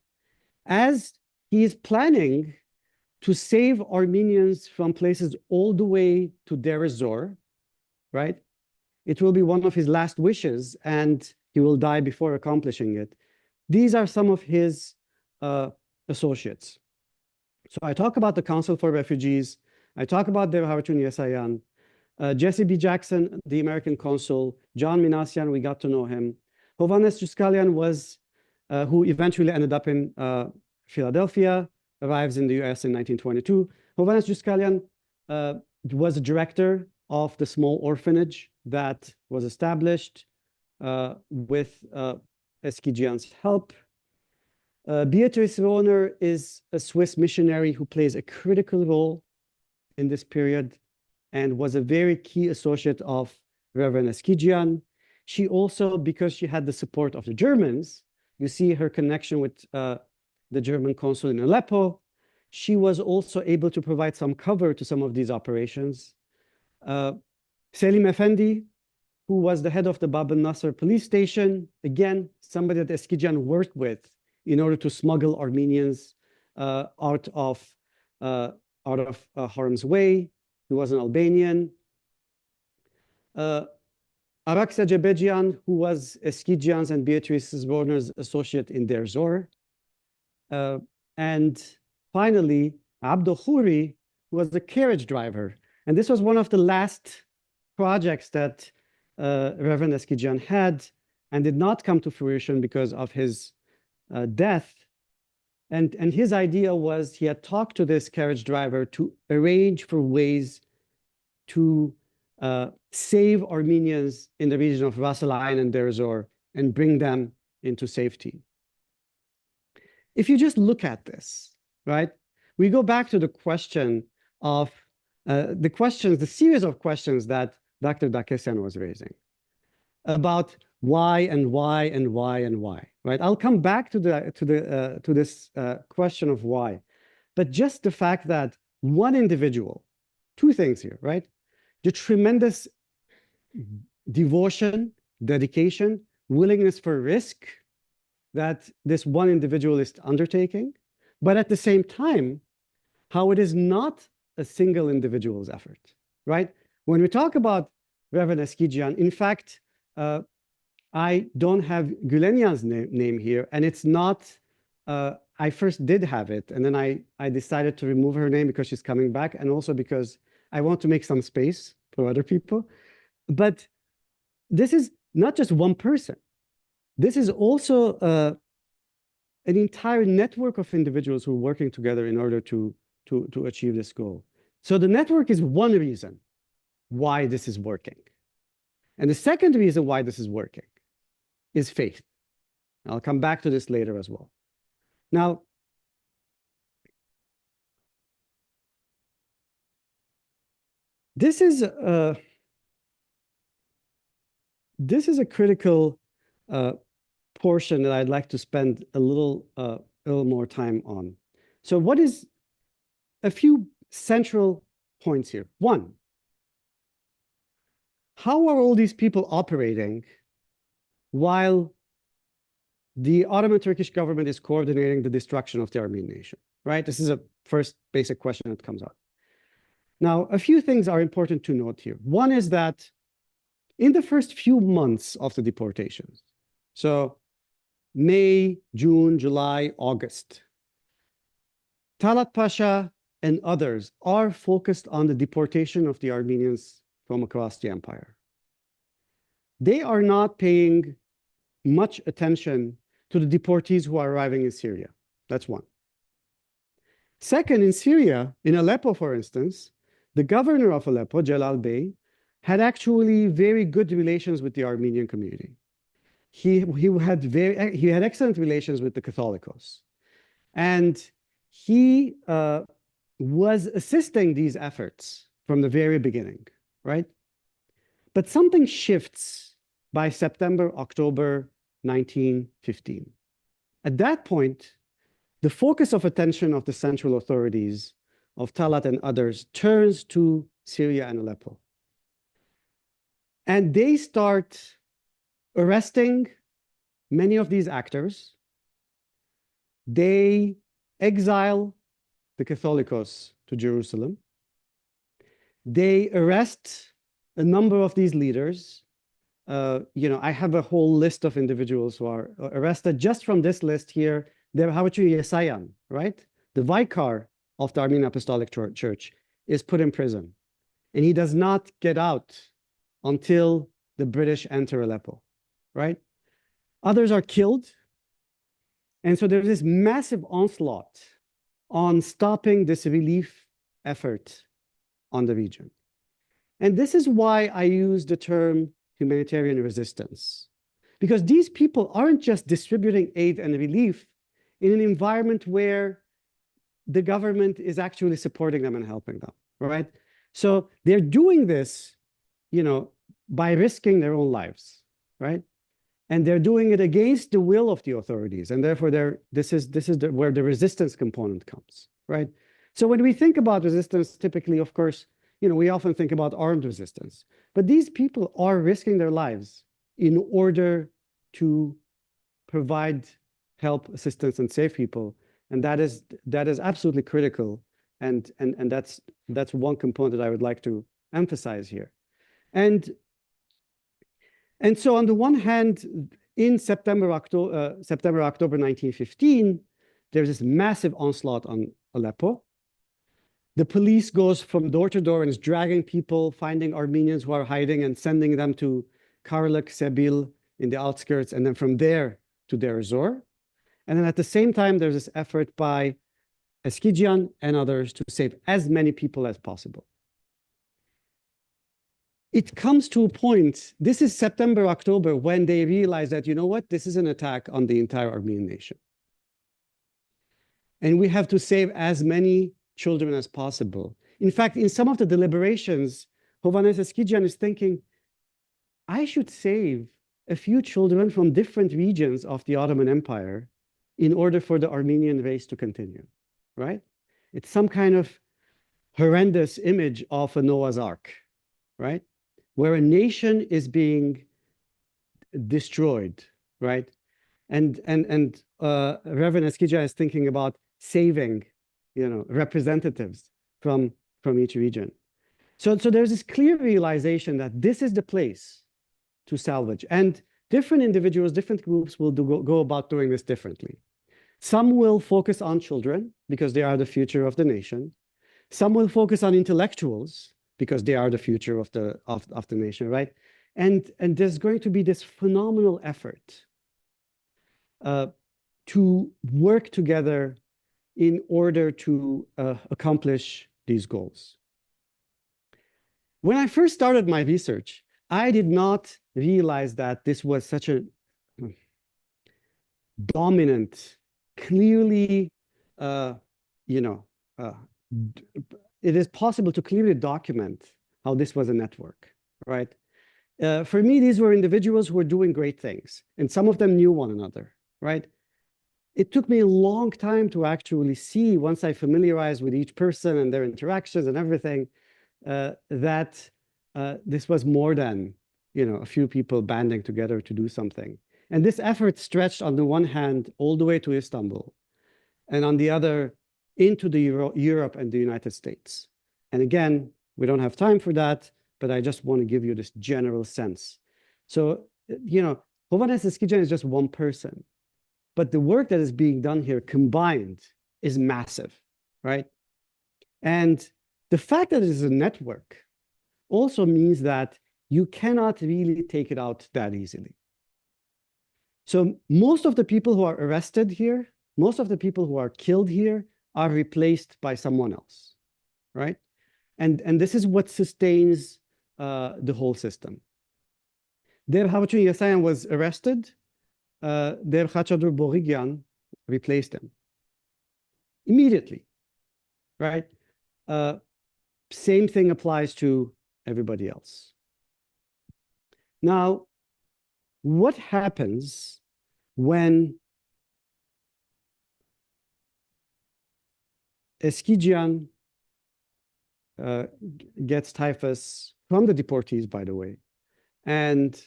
S4: as he is planning to save Armenians from places all the way to Deir ez-Zor, right? It will be one of his last wishes, and he will die before accomplishing it. These are some of his associates. So I talk about the Council for Refugees. I talk about Deir Haigazian Esayan. Jesse B. Jackson, the American consul. John Minassian, we got to know him. Hovhannes Eskijian was, who eventually ended up in Philadelphia, arrives in the US in 1922. Hovhannes Eskijian was a director of the small orphanage that was established with Eskijian's help. Beatrice Rohner is a Swiss missionary who plays a critical role in this period and was a very key associate of Reverend Eskijian. She also, because she had the support of the Germans, you see her connection with the German consul in Aleppo, she was also able to provide some cover to some of these operations. Selim Effendi, who was the head of the Bab al-Nasser police station, again, somebody that Eskijian worked with in order to smuggle Armenians out of out of harm's way. He was an Albanian. Arak Eskijian, who was Eskijian's and Beatrice Warner's associate in Deir Zor. And finally, Abdo Khoury, who was the carriage driver. And this was one of the last projects that Reverend Eskijian had and did not come to fruition because of his death. And his idea was he had talked to this carriage driver to arrange for ways to save Armenians in the region of Ras Al Ain and Deir Zor and bring them into safety. If you just look at this, right, we go back to the question of the series of questions that Dr. Dakessian was raising about why and why and why and why, right? I'll come back to this question of why, but just the fact that one individual, two things here, right? The tremendous devotion, dedication, willingness for risk that this one individual is undertaking, but at the same time, how it is not a single individual's effort, right? When we talk about Reverend Eskijian, in fact, I don't have Gülenian's name here, and it's not, I first did have it, and then I decided to remove her name because she's coming back, and also because I want to make some space for other people. But this is not just one person. This is also an entire network of individuals who are working together in order to achieve this goal. So the network is one reason why this is working. And the second reason why this is working is faith. I'll come back to this later as well. Now, this is a critical portion that I'd like to spend a little more time on. So what is a few central points here? One, how are all these people operating while the Ottoman Turkish government is coordinating the destruction of the Armenian nation, right? This is a first basic question that comes up. Now, a few things are important to note here. One is that in the first few months of the deportations, so May, June, July, August, Talat Pasha and others are focused on the deportation of the Armenians from across the empire. They are not paying much attention to the deportees who are arriving in Syria. That's one. Second, in Syria, in Aleppo, for instance, the governor of Aleppo, Jalal Bey, had actually very good relations with the Armenian community. He had excellent relations with the Catholicos. And he was assisting these efforts from the very beginning, right? But something shifts by September, October 1915. At that point, the focus of attention of the central authorities, of Talat and others, turns to Syria and Aleppo. And they start arresting many of these actors. They exile the Catholicos to Jerusalem. They arrest a number of these leaders. I have a whole list of individuals who are arrested. Just from this list here, Hawachu Yesayan, right? The vicar of the Armenian Apostolic Church is put in prison. And he does not get out until the British enter Aleppo, right? Others are killed. And so there's this massive onslaught on stopping this relief effort on the region. And this is why I use the term humanitarian resistance, because these people aren't just distributing aid and relief in an environment where the government is actually supporting them and helping them, right? So they're doing this, by risking their own lives, right? And they're doing it against the will of the authorities, and therefore this is where the resistance component comes, right? So when we think about resistance, typically, of course, we often think about armed resistance, but these people are risking their lives in order to provide help, assistance, and save people, and that is absolutely critical. And that's one component that I would like to emphasize here. And so on the one hand, in September, October 1915, there's this massive onslaught on Aleppo. The police goes from door to door and is dragging people, finding Armenians who are hiding and sending them to Karluk, Sebil in the outskirts, and then from there to Deir ez-Zor. And then at the same time, there's this effort by Eskijian and others to save as many people as possible. It comes to a point, this is September, October, when they realize that, you know what, this is an attack on the entire Armenian nation. And we have to save as many children as possible. In fact, in some of the deliberations, Hovhannes Eskijian is thinking, I should save a few children from different regions of the Ottoman Empire in order for the Armenian race to continue, right? It's some kind of horrendous image of a Noah's Ark, right? Where a nation is being destroyed, right? And Reverend Eskijian is thinking about saving, you know, representatives from each region. So there's this clear realization that this is the place to salvage. And different individuals, different groups will go about doing this differently. Some will focus on children because they are the future of the nation. Some will focus on intellectuals because they are the future of the nation, right? And there's going to be this phenomenal effort to work together in order to accomplish these goals. When I first started my research, I did not realize that this was such a dominant, clearly, it is possible to clearly document how this was a network, right? For me, these were individuals who were doing great things, and some of them knew one another, right? It took me a long time to actually see, once I familiarized with each person and their interactions and everything, that this was more than, you know, a few people banding together to do something. And this effort stretched on the one hand all the way to Istanbul, and on the other into the Europe and the United States. And again, we don't have time for that, but I just want to give you this general sense. So, you know, Hovhannes Eskijian is just one person, but the work that is being done here combined is massive, right? And the fact that it is a network also means that you cannot really take it out that easily. So most of the people who are arrested here, most of the people who are killed here are replaced by someone else, right? And this is what sustains the whole system. Deir Haigazian was arrested. Deir Khatchig replaced him immediately, right? Same thing applies to everybody else. Now, what happens when Eskijian gets typhus from the deportees, by the way, and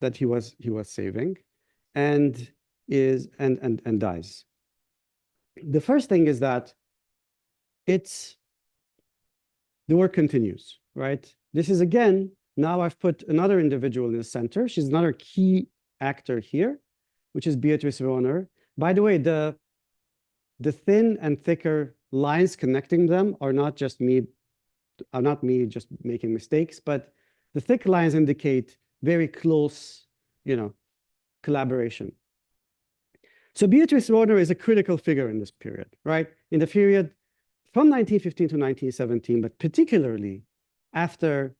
S4: that he was saving, and dies? The first thing is that the work continues, right? This is, again, now I've put another individual in the center. She's another key actor here, which is Beatrice Rohner. By the way, the thin and thicker lines connecting them are not me just making mistakes, but the thick lines indicate very close, you know, collaboration. So Beatrice Rohner is a critical figure in this period, right? In the period from 1915 to 1917, but particularly after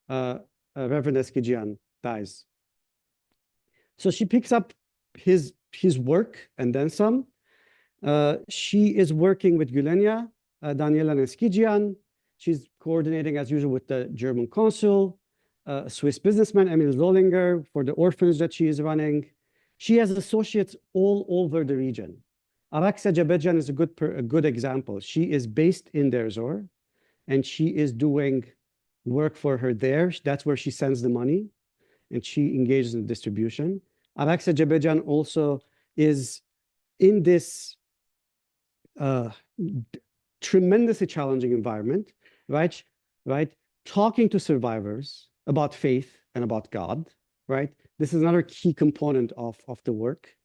S4: Reverend Eskijian dies. So she picks up his work and then some. She is working with Gülenia, Daniela Eskijian. She's coordinating, as usual, with the German consul, a Swiss businessman, Emil Zollinger, for the orphans that she is running. She has associates all over the region. Araksa Jabejan is a good example. She is based in Deir ez-Zor, and she is doing work for her there. That's where she sends the money, and she engages in distribution. Araksa Jabejan also is in this tremendously challenging environment, right? Talking to survivors about faith and about God, right? This is another key component of the work.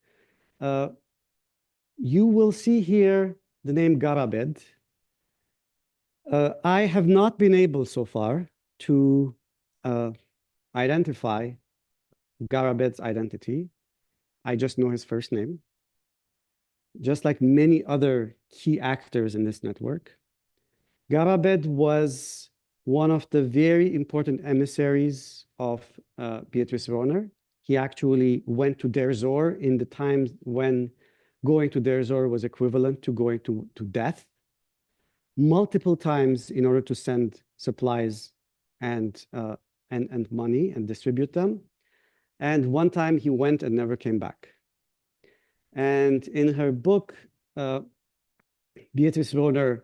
S4: You will see here the name Garabed. I have not been able so far to identify Garabed's identity. I just know his first name. Just like many other key actors in this network, Garabed was one of the very important emissaries of Beatrice Rohner. He actually went to Deir Zor in the times when going to Deir Zor was equivalent to going to death, multiple times in order to send supplies and money and distribute them. And one time he went and never came back. And in her book, Beatrice Rohner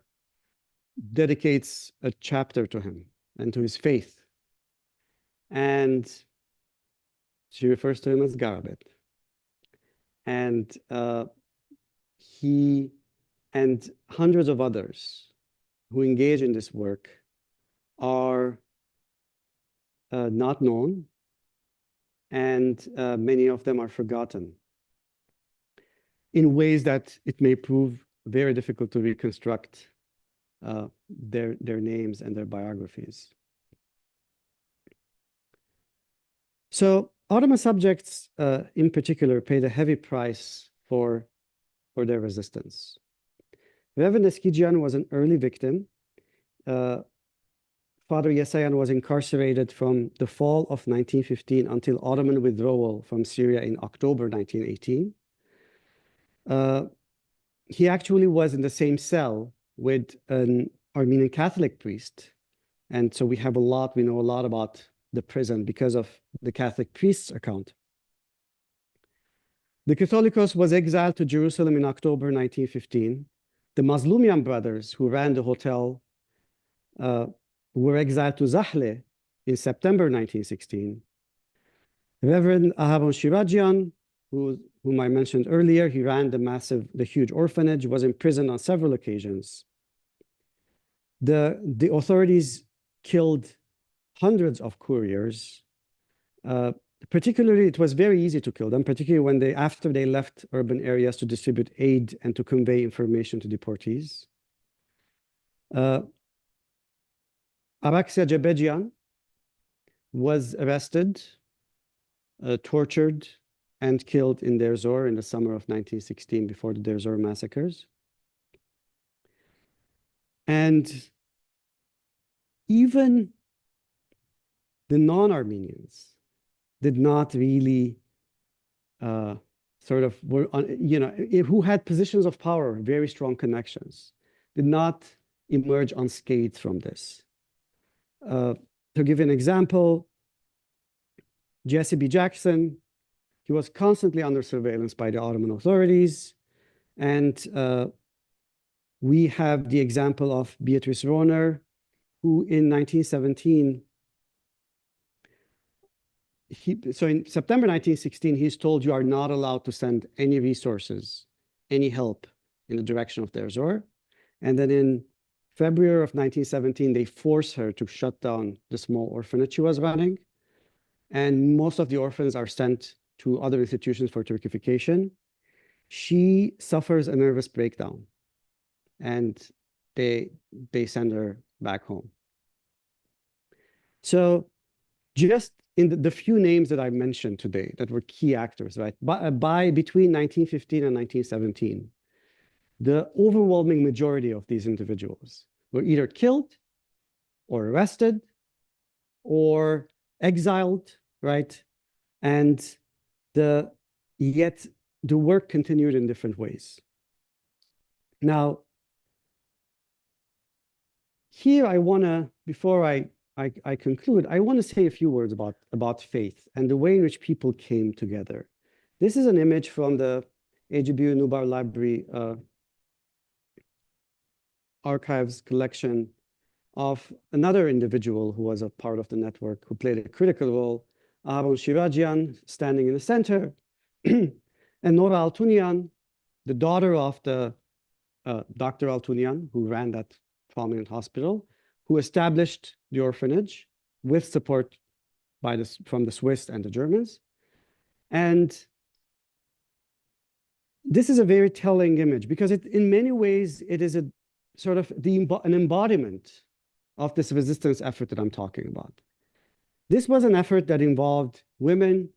S4: dedicates a chapter to him and to his faith. And she refers to him as Garabed. And he and hundreds of others who engage in this work are not known, and many of them are forgotten in ways that it may prove very difficult to reconstruct their names and their biographies. So Ottoman subjects in particular paid a heavy price for their resistance. Hovhannes Eskijian was an early victim. Father Yesayan was incarcerated from the fall of 1915 until Ottoman withdrawal from Syria in October 1918. He actually was in the same cell with an Armenian Catholic priest. And so we know a lot about the prison because of the Catholic priest's account. The Catholicos was exiled to Jerusalem in October 1915. The Mazlumian brothers who ran the hotel were exiled to Zahle in September 1916. Reverend Hovhannes Eskijian, whom I mentioned earlier, he ran the huge orphanage, was imprisoned on several occasions. The authorities killed hundreds of couriers. Particularly, it was very easy to kill them, particularly after they left urban areas to distribute aid and to convey information to deportees. Araxia Jebejian was arrested, tortured, and killed in Deir Zor in the summer of 1916 before the Deir Zor massacres. And even the non-Armenians did not really who had positions of power, very strong connections, did not emerge unscathed from this. To give an example, Jesse B. Jackson, he was constantly under surveillance by the Ottoman authorities. And we have the example of Beatrice Rohner, who in 1917, so in September 1916, he's told you are not allowed to send any resources, any help in the direction of Deir Zor. And then in February of 1917, they force her to shut down the small orphanage she was running. And most of the orphans are sent to other institutions for Turkification. She suffers a nervous breakdown, and they send her back home. So just in the few names that I mentioned today that were key actors, right? Between 1915 and 1917, the overwhelming majority of these individuals were either killed or arrested or exiled, right? And yet the work continued in different ways. Now, here I want to, before I conclude, I want to say a few words about faith and the way in which people came together. This is an image from the AGBU Nubar Library archives collection of another individual who was a part of the network, who played a critical role, Hovhannes Eskijian, standing in the center, and Nora Altunian, the daughter of the Dr. Altunian, who ran that prominent hospital, who established the orphanage with support from the Swiss and the Germans. And this is a very telling image because in many ways, it is a sort of an embodiment of this resistance effort that I'm talking about. This was an effort that involved women,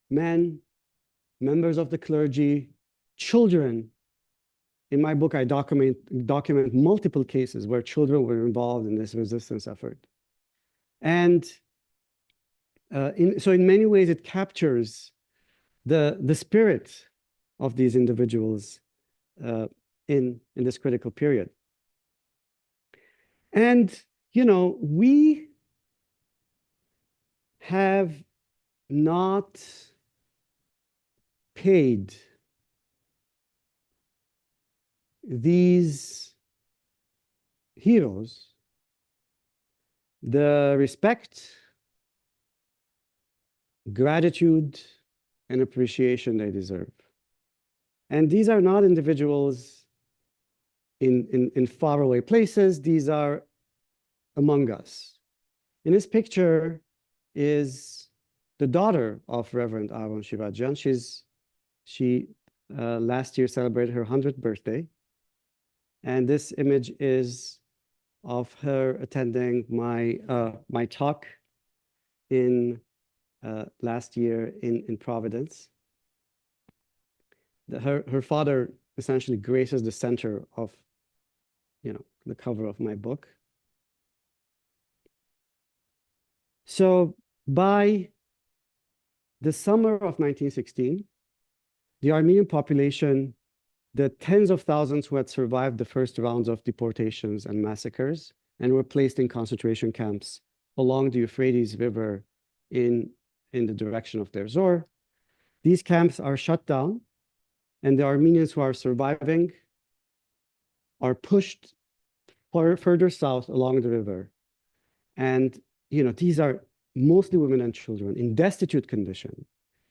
S4: men, members of the clergy, children. In my book, I document multiple cases where children were involved in this resistance effort. And so in many ways, it captures the spirit of these individuals in this critical period. And, you know, we have not paid these heroes the respect, gratitude, and appreciation they deserve. And these are not individuals in faraway places. These are among us. In this picture is the daughter of Reverend Aaron Shivadjian. She last year celebrated her 100th birthday. And this image is of her attending my talk in last year in Providence. Her father essentially graces the center of, you know, the cover of my book. So by the summer of 1916, the Armenian population, the tens of thousands who had survived the first rounds of deportations and massacres and were placed in concentration camps along the Euphrates River in the direction of Deir Zor, these camps are shut down, and the Armenians who are surviving are pushed further south along the river. And, you know, these are mostly women and children in destitute condition.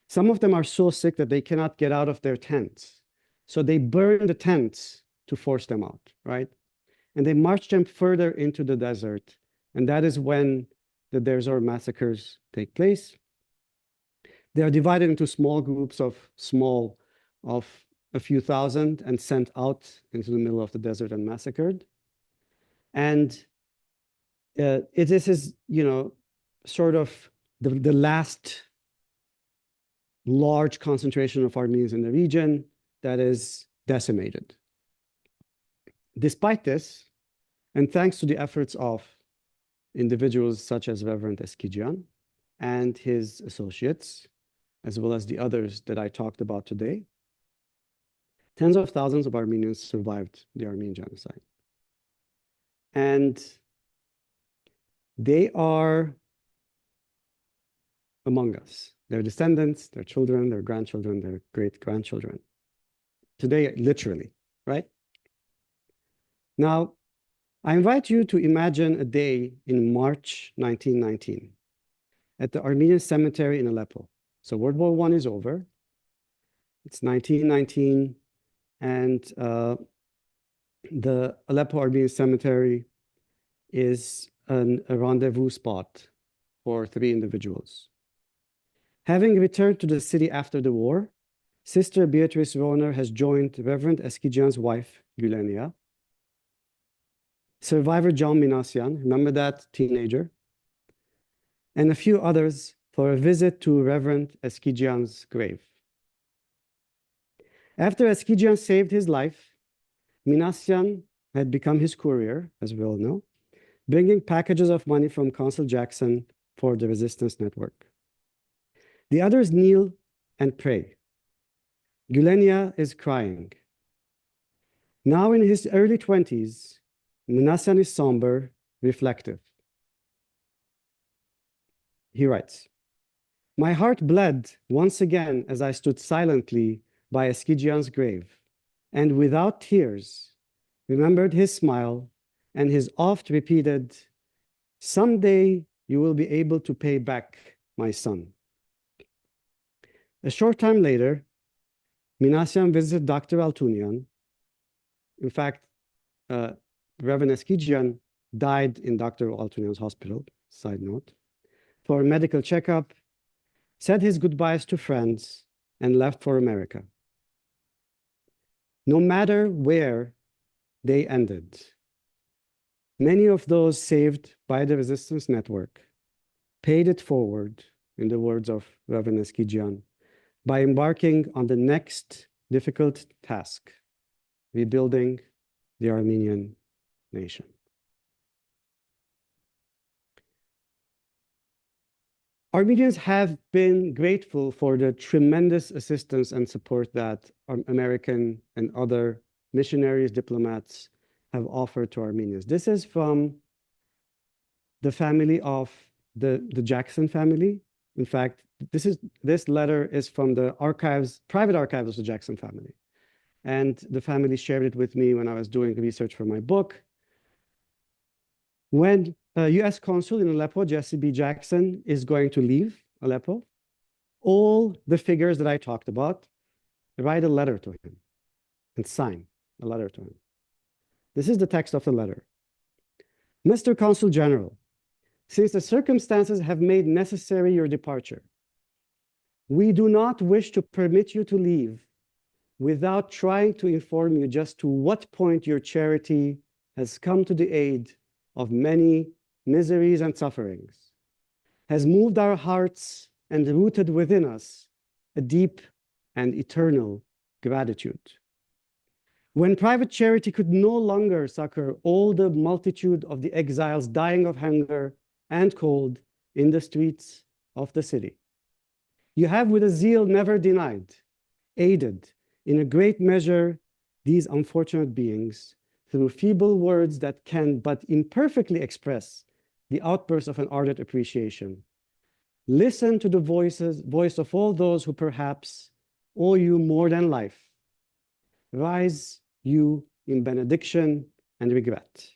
S4: Some of them are so sick that they cannot get out of their tents. So they burn the tents to force them out, right? And they march them further into the desert. And that is when the Deir Zor massacres take place. They are divided into small groups of a few thousand and sent out into the middle of the desert and massacred. And this is, you know, sort of the last large concentration of Armenians in the region that is decimated. Despite this, and thanks to the efforts of individuals such as Reverend Eskijian and his associates, as well as the others that I talked about today, tens of thousands of Armenians survived the Armenian genocide. And they are among us. Their descendants, their children, their grandchildren, their great-grandchildren. Today, literally, right? Now, I invite you to imagine a day in March 1919 at the Armenian cemetery in Aleppo. So World War I is over. It's 1919, and the Aleppo Armenian cemetery is a rendezvous spot for 3 individuals. Having returned to the city after the war, Sister Beatrice Rohner has joined Reverend Eskijian's wife, Gülenia, survivor John Minassian, remember that teenager, and a few others for a visit to Reverend Eskijian's grave. After Eskijian saved his life, Minassian had become his courier, as we all know, bringing packages of money from Consul Jackson for the resistance network. The others kneel and pray. Gülenia is crying. Now in his early 20s, Minassian is somber, reflective. He writes, "My heart bled once again as I stood silently by Eskijian's grave, and without tears, remembered his smile and his oft-repeated, 'Someday you will be able to pay back, my son.'" A short time later, Minassian visited Dr. Altunian In fact, Reverend Eskijian died in Dr. Altunian's hospital, side note, for a medical checkup, said his goodbyes to friends, and left for America. No matter where they ended, many of those saved by the resistance network paid it forward, in the words of Reverend Eskijian, by embarking on the next difficult task, rebuilding the Armenian nation. Armenians have been grateful for the tremendous assistance and support that American and other missionaries, diplomats have offered to Armenians. This is from the family of the Jackson family. In fact, this letter is from the archives, private archives of the Jackson family. And the family shared it with me when I was doing research for my book. When U.S. Consul in Aleppo, Jesse B. Jackson, is going to leave Aleppo, all the figures that I talked about write a letter to him and sign a letter to him. This is the text of the letter. Mr. Consul General, since the circumstances have made necessary your departure, we do not wish to permit you to leave without trying to inform you just to what point your charity has come to the aid of many miseries and sufferings, has moved our hearts and rooted within us a deep and eternal gratitude. When private charity could no longer succor all the multitude of the exiles dying of hunger and cold in the streets of the city, you have, with a zeal never denied, aided in a great measure these unfortunate beings through feeble words that can but imperfectly express the outburst of an ardent appreciation. Listen to the voice of all those who perhaps owe you more than life. Rise you in benediction and regret.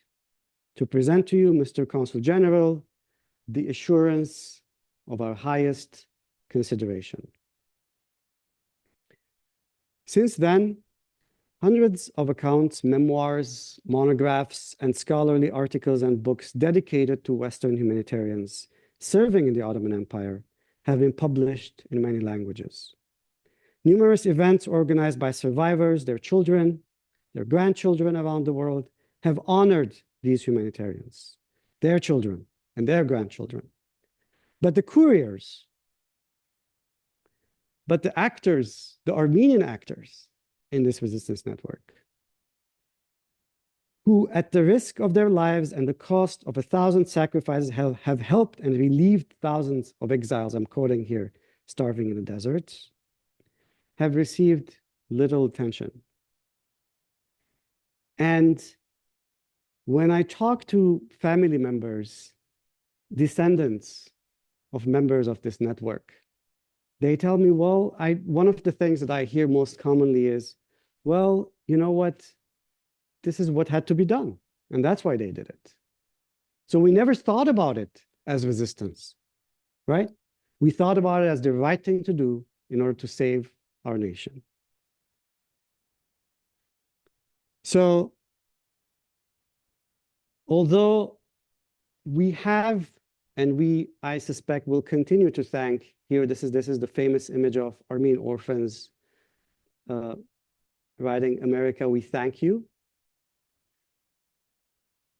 S4: To present to you, Mr. Consul General, the assurance of our highest consideration. Since then, hundreds of accounts, memoirs, monographs, and scholarly articles and books dedicated to Western humanitarians serving in the Ottoman Empire have been published in many languages. Numerous events organized by survivors, their children, their grandchildren around the world have honored these humanitarians, their children and their grandchildren. But the couriers, but the actors, the Armenian actors in this resistance network, who at the risk of their lives and the cost of 1,000 sacrifices have helped and relieved thousands of exiles, I'm quoting here, starving in the deserts, have received little attention. And when I talk to family members, descendants of members of this network, they tell me, well, one of the things that I hear most commonly is, well, you know what? This is what had to be done, and that's why they did it. So we never thought about it as resistance, right? We thought about it as the right thing to do in order to save our nation. So, although we have, and I suspect, will continue to thank, here, this is the famous image of Armenian orphans writing, "America, we thank you."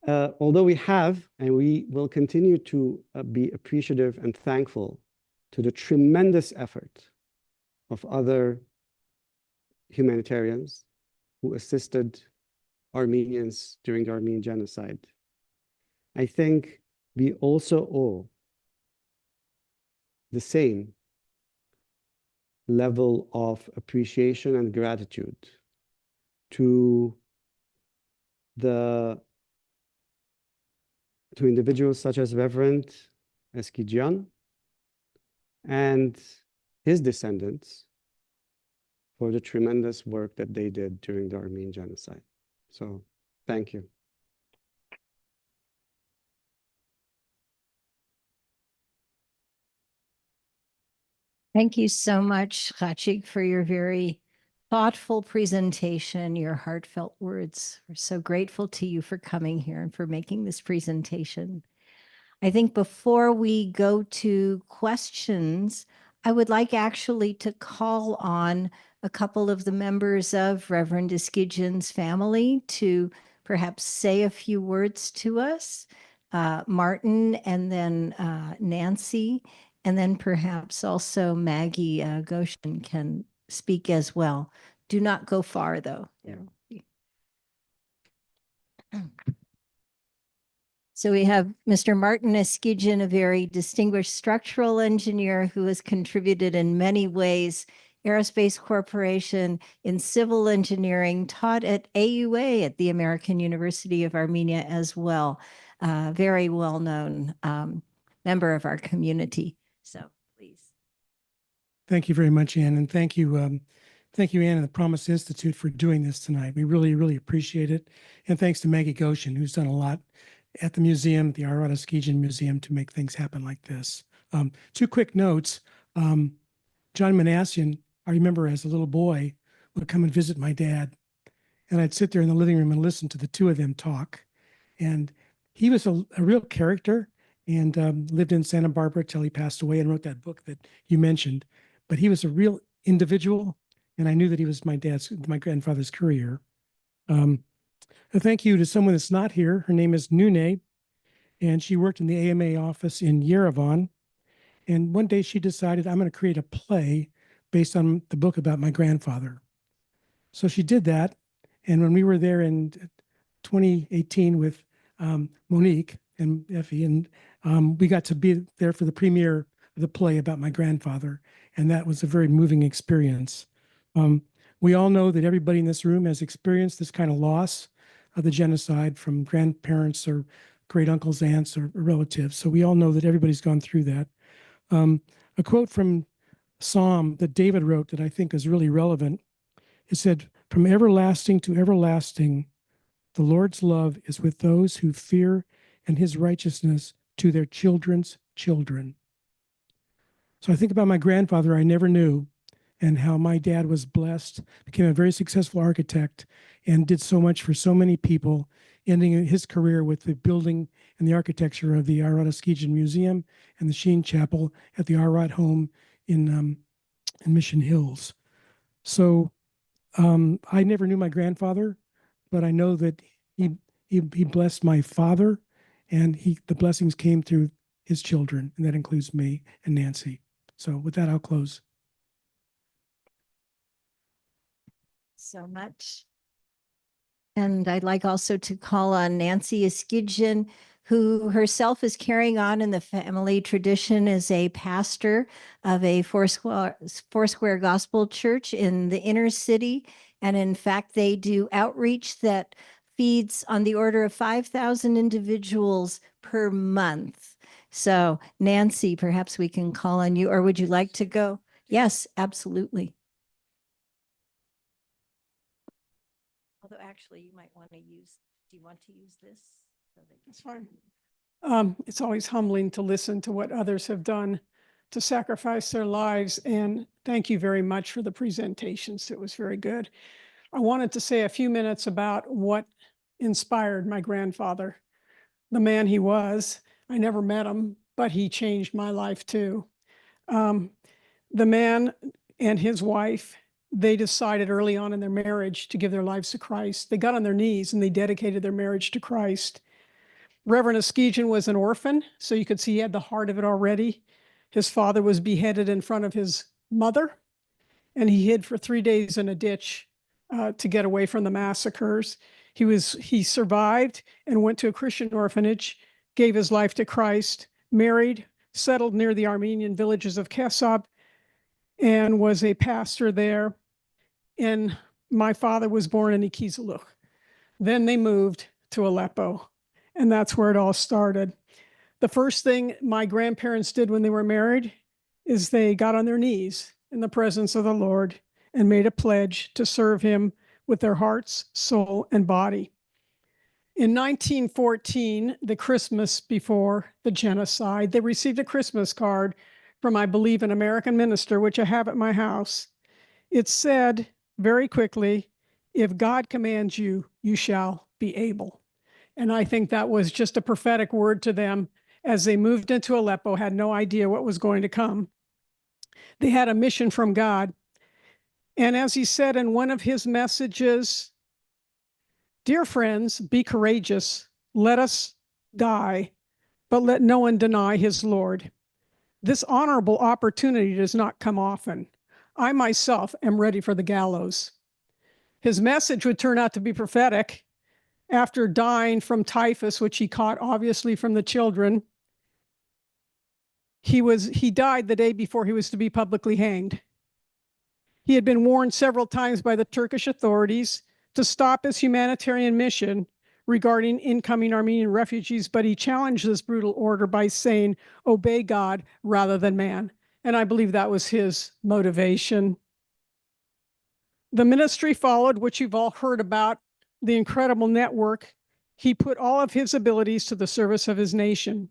S4: Although we have, and we will continue to be appreciative and thankful to the tremendous effort of other humanitarians who assisted Armenians during the Armenian genocide, I think we also owe the same level of appreciation and gratitude to individuals such as Reverend Eskijian and his descendants for the tremendous work that they did during the Armenian genocide. So, thank you.
S2: Thank you so much, Khatchig, for your very thoughtful presentation, your heartfelt words. We're so grateful to you for coming here and for making this presentation. I think before we go to questions, I would like actually to call on a couple of the members of Reverend Eskijian's family to perhaps say a few words to us. Martin and then Nancy, and then perhaps also Maggie Goshen can speak as well. Do not go far though. So we have Mr. Martin Eskijian, a very distinguished structural engineer who has contributed in many ways. Aerospace Corporation in civil engineering, taught at AUA at the American University of Armenia as well. Very well-known member of our community. So please.
S5: Thank you very much, Ann, and thank you, Ann and the Promise Institute for doing this tonight. We really, really appreciate it. And thanks to Maggie Goshen, who's done a lot at the museum, the Hovhannes Eskijian Museum, to make things happen like this. Two quick notes. John Manassian, I remember as a little boy, would come and visit my dad, and I'd sit there in the living room and listen to the two of them talk. And he was a real character, and lived in Santa Barbara till he passed away and wrote that book that you mentioned. But he was a real individual, and I knew that he was my grandfather's courier. A thank you to someone that's not here. Her name is Nune, and she worked in the AMA office in Yerevan. And one day she decided, I'm going to create a play based on the book about my grandfather. So she did that. And when we were there in 2018 with Monique and Effie, and we got to be there for the premiere of the play about my grandfather. And that was a very moving experience. We all know that everybody in this room has experienced this kind of loss of the genocide from grandparents or great uncles, aunts, or relatives. So we all know that everybody's gone through that. A quote from Psalm that David wrote that I think is really relevant. It said, "From everlasting to everlasting, the Lord's love is with those who fear, and his righteousness to their children's children." So I think about my grandfather I never knew, and how my dad was blessed, became a very successful architect, and did so much for so many people, ending his career with the building and the architecture of the Hovhannes Eskijian Museum and the Sheen Chapel at the Arad home in Mission Hills. So I never knew my grandfather, but I know that he blessed my father, and the blessings came through his children, and that includes me and Nancy. So with that, I'll close.
S2: So much. And I'd like also to call on Nancy Eskijian, who herself is carrying on in the family tradition as a pastor of a Foursquare Gospel Church in the inner city. And in fact, they do outreach that feeds on the order of 5,000 individuals per month. So Nancy, perhaps we can call on you, or would you like to go? Yes, absolutely. Although actually you might want to use, do you want to use this?
S6: That's fine. It's always humbling to listen to what others have done to sacrifice their lives. And thank you very much for the presentations. It was very good. I wanted to say a few minutes about what inspired my grandfather, the man he was. I never met him, but he changed my life too. The man and his wife, they decided early on in their marriage to give their lives to Christ. They got on their knees and they dedicated their marriage to Christ. Reverend Eskijian was an orphan, so you could see he had the heart of it already. His father was beheaded in front of his mother, and he hid for 3 days in a ditch to get away from the massacres. He survived and went to a Christian orphanage, gave his life to Christ, married, settled near the Armenian villages of Khatchig, and was a pastor there. And my father was born in Ikizaluk. Then they moved to Aleppo, and that's where it all started. The first thing my grandparents did when they were married is they got on their knees in the presence of the Lord and made a pledge to serve him with their hearts, soul, and body. In 1914, the Christmas before the genocide, they received a Christmas card from, I believe, an American minister, which I have at my house. It said, very quickly, if God commands you, you shall be able. And I think that was just a prophetic word to them as they moved into Aleppo, had no idea what was going to come. They had a mission from God. And as he said in one of his messages, dear friends, be courageous. Let us die, but let no one deny his Lord. This honorable opportunity does not come often. I myself am ready for the gallows. His message would turn out to be prophetic. After dying from typhus, which he caught obviously from the children, he died the day before he was to be publicly hanged. He had been warned several times by the Turkish authorities to stop his humanitarian mission regarding incoming Armenian refugees, but he challenged this brutal order by saying, obey God rather than man. And I believe that was his motivation. The ministry followed, which you've all heard about, the incredible network. He put all of his abilities to the service of his nation.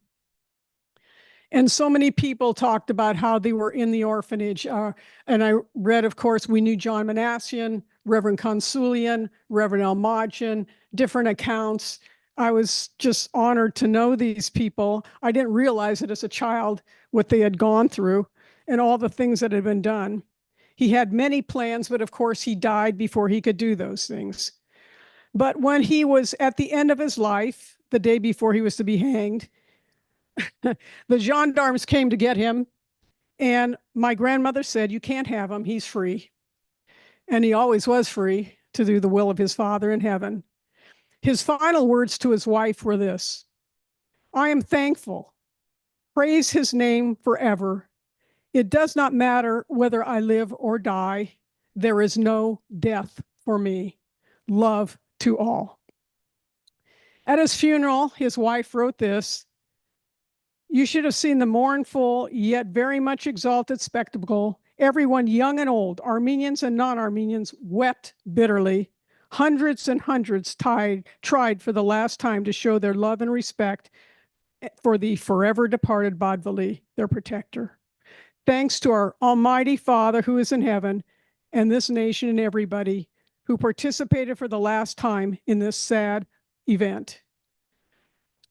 S6: And so many people talked about how they were in the orphanage. And I read, of course, we knew John Manassian, Reverend Consulian, Reverend Almagian, different accounts. I was just honored to know these people. I didn't realize it as a child, what they had gone through and all the things that had been done. He had many plans, but of course he died before he could do those things. But when he was at the end of his life, the day before he was to be hanged, the gendarmes came to get him, and my grandmother said, you can't have him, he's free. And he always was free to do the will of his Father in heaven. His final words to his wife were this: I am thankful. Praise his name forever. It does not matter whether I live or die. There is no death for me. Love to all. At his funeral, his wife wrote this: you should have seen the mournful yet very much exalted spectacle. Everyone, young and old, Armenians and non-Armenians, wept bitterly. Hundreds and hundreds tried for the last time to show their love and respect for the forever departed Badvali, their protector. Thanks to our Almighty Father who is in heaven, and this nation and everybody who participated for the last time in this sad event.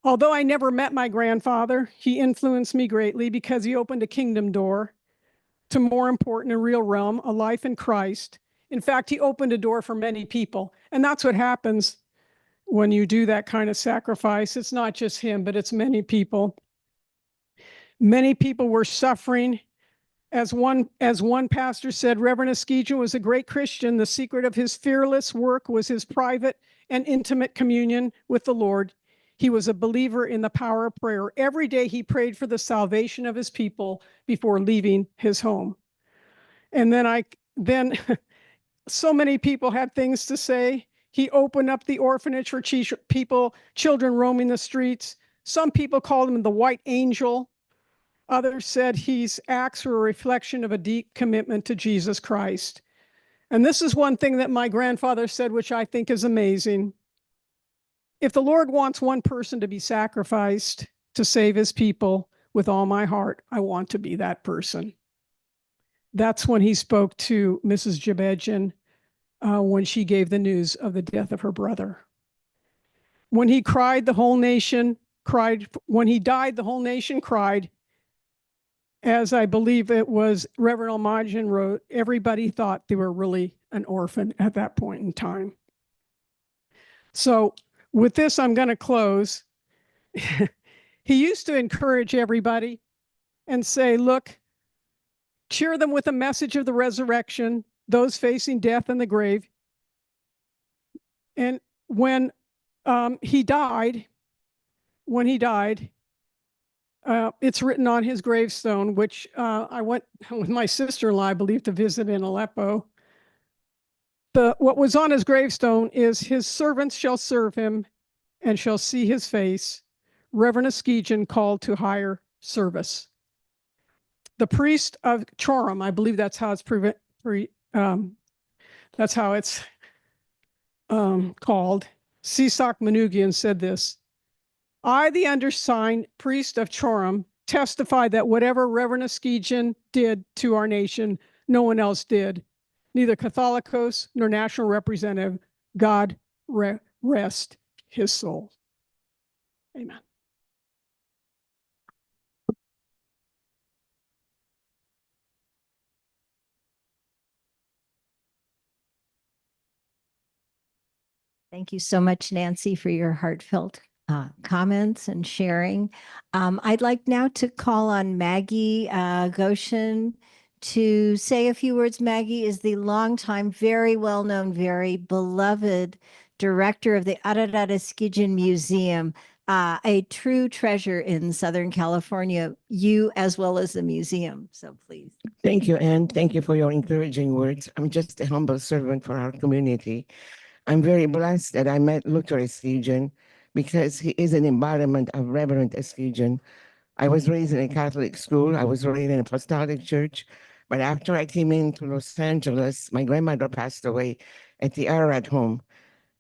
S6: Although I never met my grandfather, he influenced me greatly because he opened a kingdom door to more important and real realm, a life in Christ. In fact, he opened a door for many people. And that's what happens when you do that kind of sacrifice. It's not just him, but it's many people. Many people were suffering. As one pastor said, Reverend Eskijian was a great Christian. The secret of his fearless work was his private and intimate communion with the Lord. He was a believer in the power of prayer. Every day he prayed for the salvation of his people before leaving his home. And then so many people had things to say. He opened up the orphanage for children roaming the streets. Some people called him the white angel. Others said his acts were a reflection of a deep commitment to Jesus Christ. And this is one thing that my grandfather said, which I think is amazing. If the Lord wants one person to be sacrificed to save his people, with all my heart, I want to be that person. That's when he spoke to Mrs. Jebejian when she gave the news of the death of her brother. When he cried, the whole nation cried. When he died, the whole nation cried. As I believe it was Reverend Almagian wrote, everybody thought they were really an orphan at that point in time. So with this, I'm going to close. He used to encourage everybody and say, look, cheer them with the message of the resurrection, those facing death and the grave. And when he died, it's written on his gravestone, which I went with my sister-in-law, I believe, to visit in Aleppo. What was on his gravestone is, his servants shall serve him and shall see his face. Reverend Eskijian called to higher service. The priest of Choram, I believe that's how it's called. Sisak Manugian said this: I, the undersigned priest of Choram, testify that whatever Reverend Eskijian did to our nation, no one else did. neither Catholicos nor national representative. God rest his soul. Amen.
S2: Thank you so much, Nancy, for your heartfelt comments and sharing. I'd like now to call on Maggie Goshen to say a few words. Maggie is the longtime, very well-known, very beloved director of the Hovhannes Eskijian Museum, a true treasure in Southern California, you as well as the museum. So please.
S7: Thank you, Anne. Thank you for your encouraging words. I'm just a humble servant for our community. I'm very blessed that I met Luther Eskijian because he is an embodiment of Reverend Eskijian. I was raised in a Catholic school. I was raised in a apostolic church. But after I came into Los Angeles, my grandmother passed away at the Ararat home.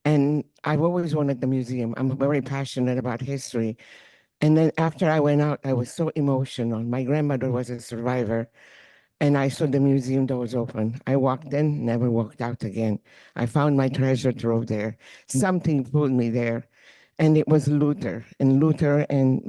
S7: And I've always wanted the museum. I'm very passionate about history. And then after I went out, I was so emotional. My grandmother was a survivor. And I saw the museum doors open. I walked in, never walked out again. I found my treasure trove there. Something pulled me there. And it was Luther and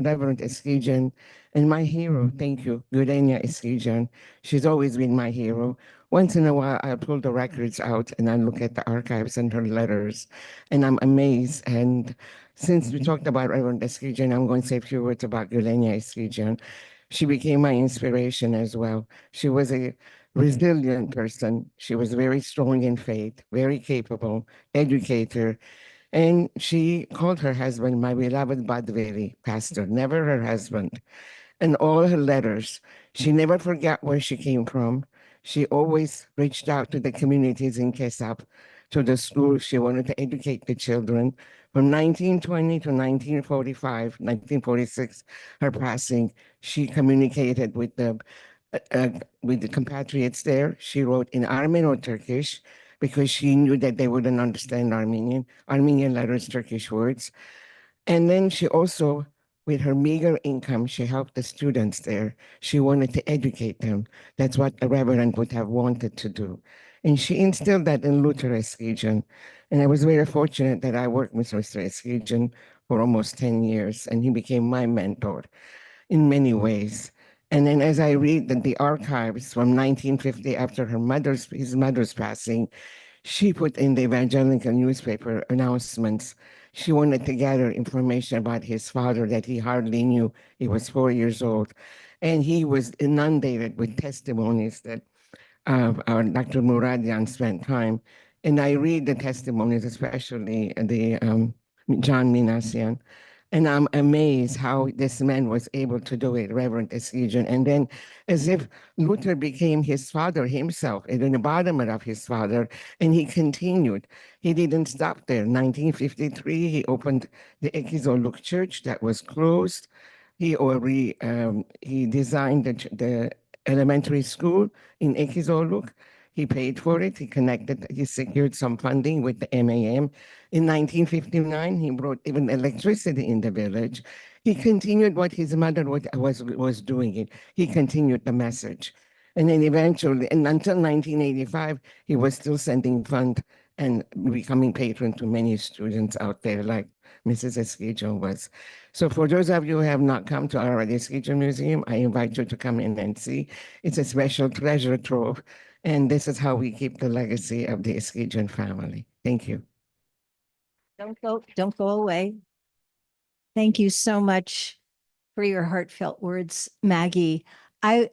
S7: Reverend Eskijian and my hero, thank you, Eugenia Eskijian. She's always been my hero. Once in a while, I'll pull the records out and I look at the archives and her letters, and I'm amazed. And since we talked about Reverend Eskijian, I'm going to say a few words about Eugenia Eskijian. She became my inspiration as well. She was a resilient person. She was very strong in faith, very capable, educator. And she called her husband, my beloved Badveli, pastor, never her husband. And all her letters, she never forgot where she came from. She always reached out to the communities in Kesap, to the schools. She wanted to educate the children. From 1920 to 1945, 1946, her passing, she communicated with the compatriots there. She wrote in Armenian or Turkish because she knew that they wouldn't understand Armenian letters, Turkish words. And then she also, with her meager income, she helped the students there. She wanted to educate them. That's what a reverend would have wanted to do. And she instilled that in Luther Eskijian. And I was very fortunate that I worked with Mr. Eskijian for almost 10 years, and he became my mentor in many ways. And then as I read the archives from 1950 after his mother's passing, she put in the evangelical newspaper announcements. She wanted to gather information about his father that he hardly knew. He was 4 years old. And he was inundated with testimonies that our Dr. Mouradian spent time. And I read the testimonies, especially the John Minassian. And I'm amazed how this man was able to do it, Reverend Eskijian. And then as if Luther became his father himself, an embodiment of his father, and he continued. He didn't stop there. 1953, he opened the Ekizoluk Church that was closed. He designed the elementary school in Ekizoluk. He paid for it. He secured some funding with the MAM. In 1959, he brought even electricity in the village. He continued what his mother was doing it. He continued the message. And then eventually, and until 1985, he was still sending funds and becoming patron to many students out there, like Mrs. Eskijian was. So for those of you who have not come to our Eskijian Museum, I invite you to come in and see. It's a special treasure trove. And this is how we keep the legacy of the Eskijian family. Thank you.
S2: Don't go away. Thank you so much for your heartfelt words, Maggie. I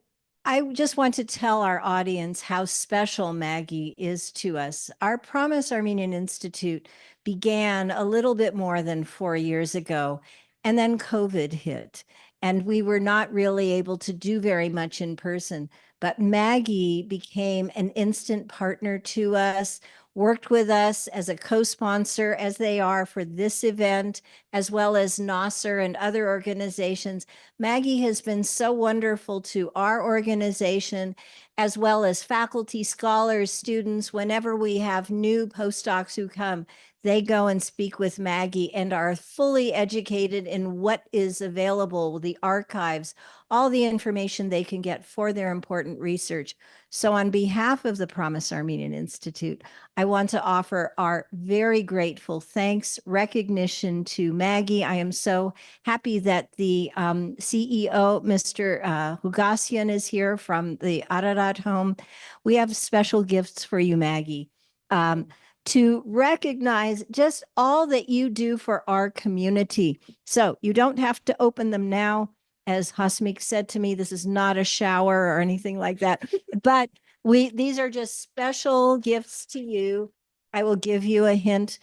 S2: just want to tell our audience how special Maggie is to us. Our Promise Armenian Institute began a little bit more than 4 years ago, and then COVID hit, and we were not really able to do very much in person. But Maggie became an instant partner to us, worked with us as a co-sponsor, as they are for this event, as well as Nasser and other organizations. Maggie has been so wonderful to our organization, as well as faculty, scholars, students. Whenever we have new postdocs who come, they go and speak with Maggie and are fully educated in what is available, the archives, all the information they can get for their important research. So on behalf of the Promise Armenian Institute, I want to offer our very grateful thanks, recognition to Maggie. I am so happy that the CEO, Mr. Haigazian, is here from the Ararat home. We have special gifts for you, Maggie, to recognize just all that you do for our community. So you don't have to open them now. As Hasmik said to me, this is not a shower or anything like that, but these are just special gifts to you. I will give you a hint.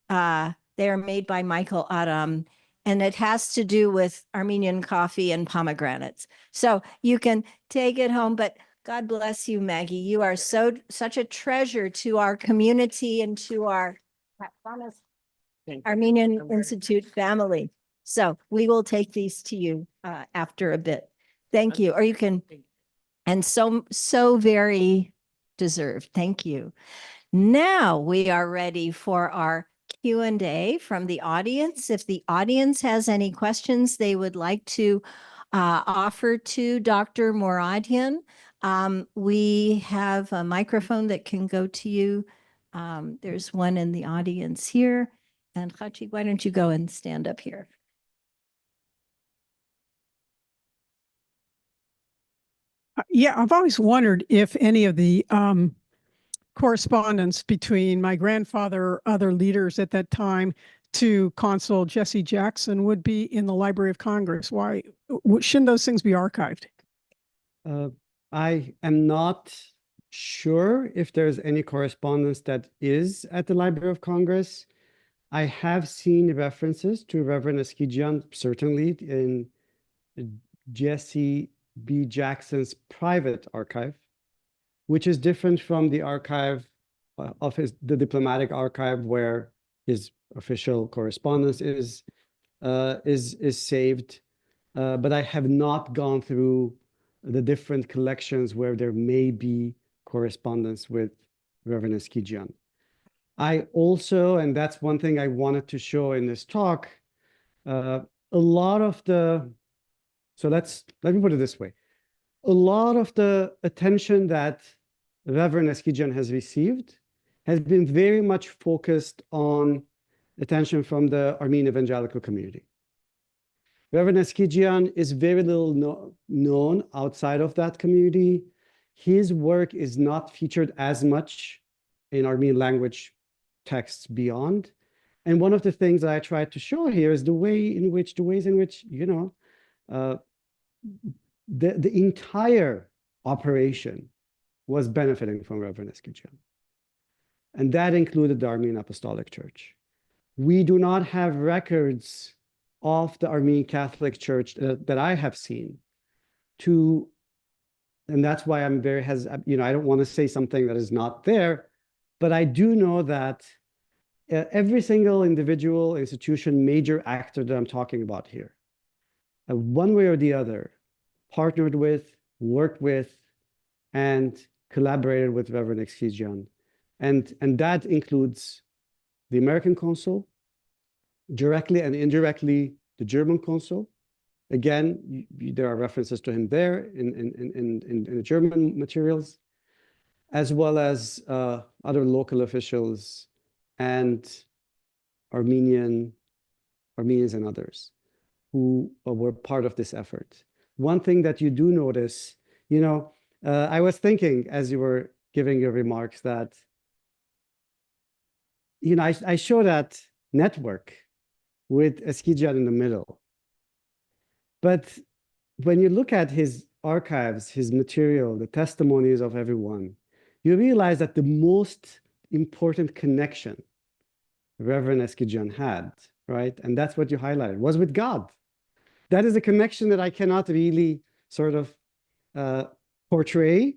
S2: They are made by Michael Adam, and it has to do with Armenian coffee and pomegranates. So you can take it home, but God bless you, Maggie. You are such a treasure to our community and to our Armenian Institute family. So we will take these to you after a bit. Thank you. Or you can, and so very deserved. Thank you. Now we are ready for our Q&A from the audience. If the audience has any questions they would like to offer to Dr. Mouradian, we have a microphone that can go to you. There's one in the audience here. And Khatchig, why don't you go and stand up here?
S6: Yeah, I've always wondered if any of the correspondence between my grandfather or other leaders at that time to Consul Jesse Jackson would be in the Library of Congress. Why shouldn't those things be archived?
S4: I am not sure if there's any correspondence that is at the Library of Congress. I have seen references to Reverend Eskijian, certainly in Jesse B. Jackson's private archive, which is different from the archive of the diplomatic archive where his official correspondence is saved. But I have not gone through the different collections where there may be correspondence with Reverend Eskijian. I also, and that's one thing I wanted to show in this talk, a lot of the, so let me put it this way. A lot of the attention that Reverend Eskijian has received has been very much focused on attention from the Armenian evangelical community. Reverend Eskijian is very little known outside of that community. His work is not featured as much in Armenian language texts beyond. And one of the things that I tried to show here is the ways in which, you know, the entire operation was benefiting from Reverend Eskijian. And that included the Armenian Apostolic Church. We do not have records of the Armenian Catholic Church that I have seen and that's why I'm very hesitant, you know, I don't want to say something that is not there, but I do know that every single individual, institution, major actor that I'm talking about here, one way or the other, partnered with, worked with, and collaborated with Reverend Eskijian. And that includes the American consul, directly and indirectly the German consul. Again, there are references to him there in the German materials, as well as other local officials and Armenians and others who were part of this effort. One thing that you do notice, you know, I was thinking as you were giving your remarks that, you know, I show that network with Eskijian in the middle. But when you look at his archives, his material, the testimonies of everyone, you realize that the most important connection Reverend Eskijian had, right? And that's what you highlighted, was with God. That is a connection that I cannot really sort of portray,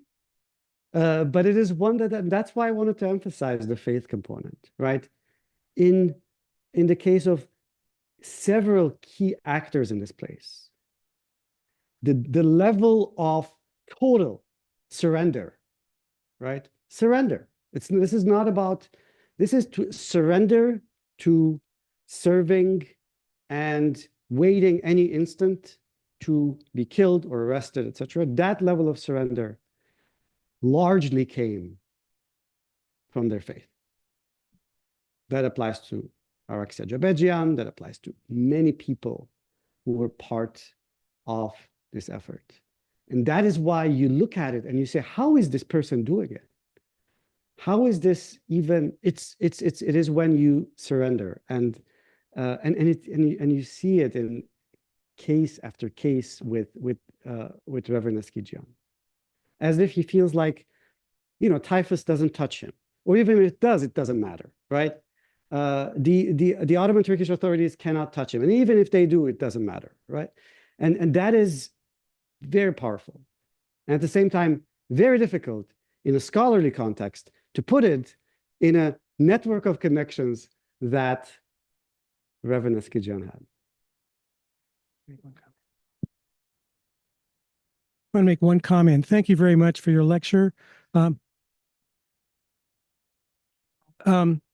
S4: but it is one that's why I wanted to emphasize the faith component, right? In the case of several key actors in this place, the level of total surrender, right? Surrender. This is to surrender to serving and waiting any instant to be killed or arrested, etc. That level of surrender largely came from their faith. That applies to Armenian Eskijian, that applies to many people who were part of this effort. And that is why you look at it and you say, how is this person doing it? How is this even? It is when you surrender, and you see it in case after case with Reverend Eskijian, as if he feels like, typhus doesn't touch him, or even if it does, it doesn't matter, right? The Ottoman Turkish authorities cannot touch him, and even if they do, it doesn't matter, right? And that is very powerful, and at the same time, very difficult in a scholarly context to put it in a network of connections that Reverend Eskijian had.
S5: I want to make one comment. Thank you very much for your lecture. A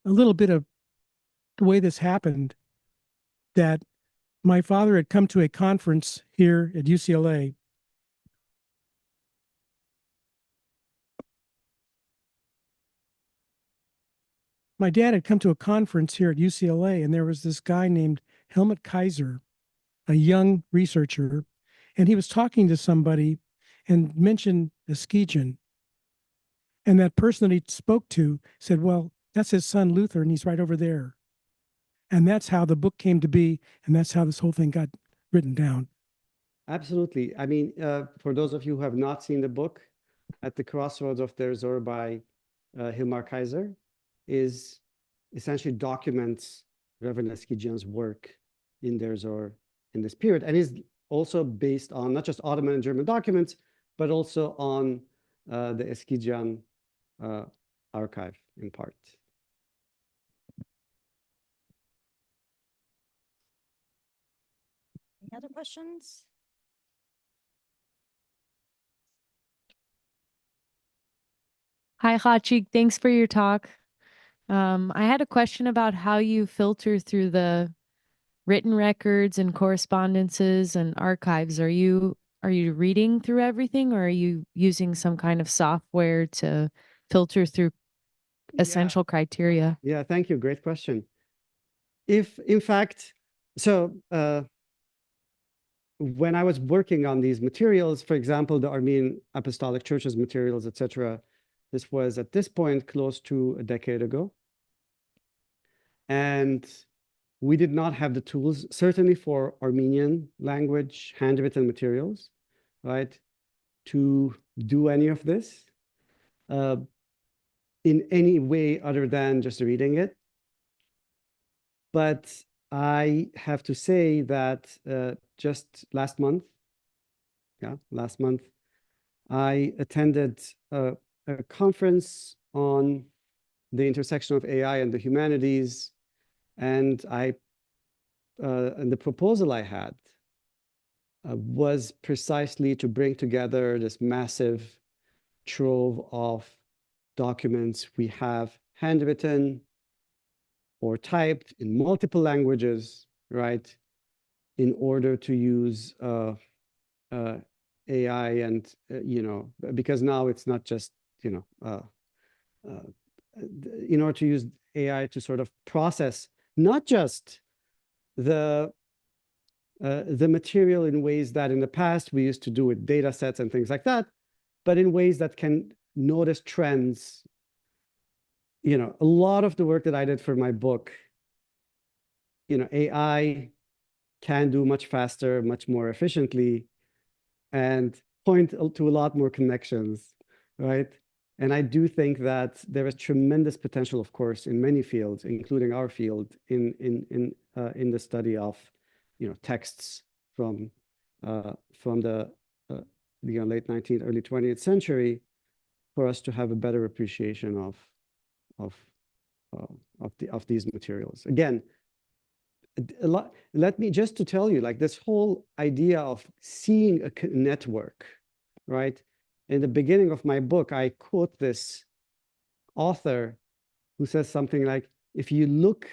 S5: little bit of the way this happened, that my father had come to a conference here at UCLA. My dad had come to a conference here at UCLA, and there was this guy named Helmut Kaiser, a young researcher, and he was talking to somebody and mentioned Eskijian. And that person that he spoke to said, well, that's his son Luther, and he's right over there. And that's how the book came to be, and that's how this whole thing got written down.
S4: Absolutely. I mean, for those of you who have not seen the book, At the Crossroads of Der Zor by Hilmar Kaiser is essentially documents Reverend Eskijian's work in Der Zor in this period, and is also based on not just Ottoman and German documents, but also on the Eskijian archive in part.
S2: Any other questions?
S8: Hi, Khatchig. Thanks for your talk. I had a question about how you filter through the written records and correspondences and archives. Are you reading through everything, or are you using some kind of software to filter through essential criteria?
S4: Yeah, thank you. Great question. If, in fact, so when I was working on these materials, for example, the Armenian Apostolic Church's materials, etc., this was at this point close to a decade ago. And we did not have the tools, certainly for Armenian language handwritten materials, right, to do any of this in any way other than just reading it. But I have to say that just last month, I attended a conference on the intersection of AI and the humanities, and and the proposal I had was precisely to bring together this massive trove of documents we have handwritten or typed in multiple languages, right, in order to use AI and, because now it's not just, in order to use AI to sort of process not just the material in ways that in the past we used to do with data sets and things like that, but in ways that can notice trends. A lot of the work that I did for my book, AI can do much faster, much more efficiently, and point to a lot more connections, right? And I do think that there is tremendous potential, of course, in many fields, including our field, in the study of, texts from the late 19th, early 20th century, for us to have a better appreciation of these materials. Again, let me just to tell you, like this whole idea of seeing a network, right? In the beginning of my book, I quote this author who says something like, if you look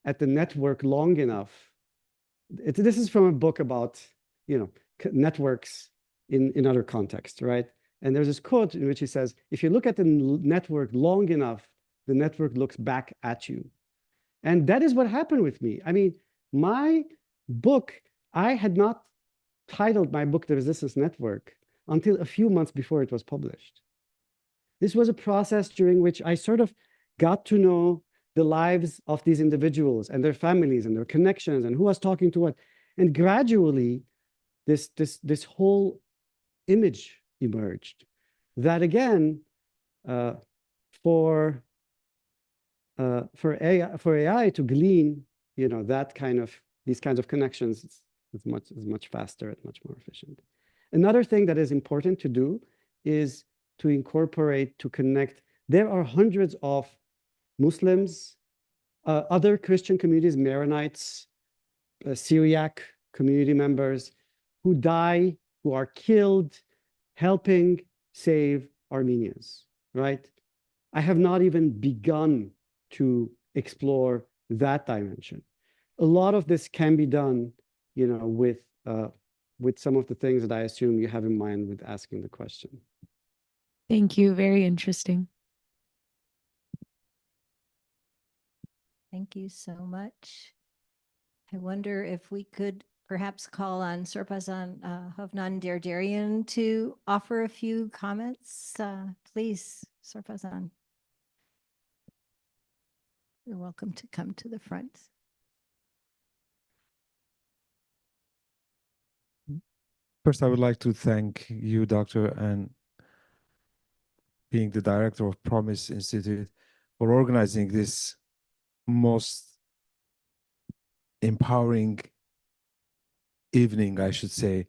S4: at the network long enough, this is from a book about, networks in other contexts, right? And there's this quote in which he says, if you look at the network long enough, the network looks back at you. And that is what happened with me. I mean, my book, I had not titled my book The Resistance Network until a few months before it was published. This was a process during which I sort of got to know the lives of these individuals and their families and their connections and who was talking to what. And gradually, this whole image emerged that, again, for AI to glean, these kinds of connections is much faster and much more efficient. Another thing that is important to do is to incorporate, to connect. There are hundreds of Muslims, other Christian communities, Maronites, Syriac community members who die, who are killed, helping save Armenians, right? I have not even begun to explore that dimension. A lot of this can be done, with some of the things that I assume you have in mind with asking the question.
S8: Thank you. Very interesting.
S2: Thank you so much. I wonder if we could perhaps call on Sarpazan Hovhannes Eskijian to offer a few comments. Please, Sarpazan. You're welcome to come to the front.
S9: First, I would like to thank you, Doctor, and being the director of Promise Institute for organizing this most empowering evening, I should say.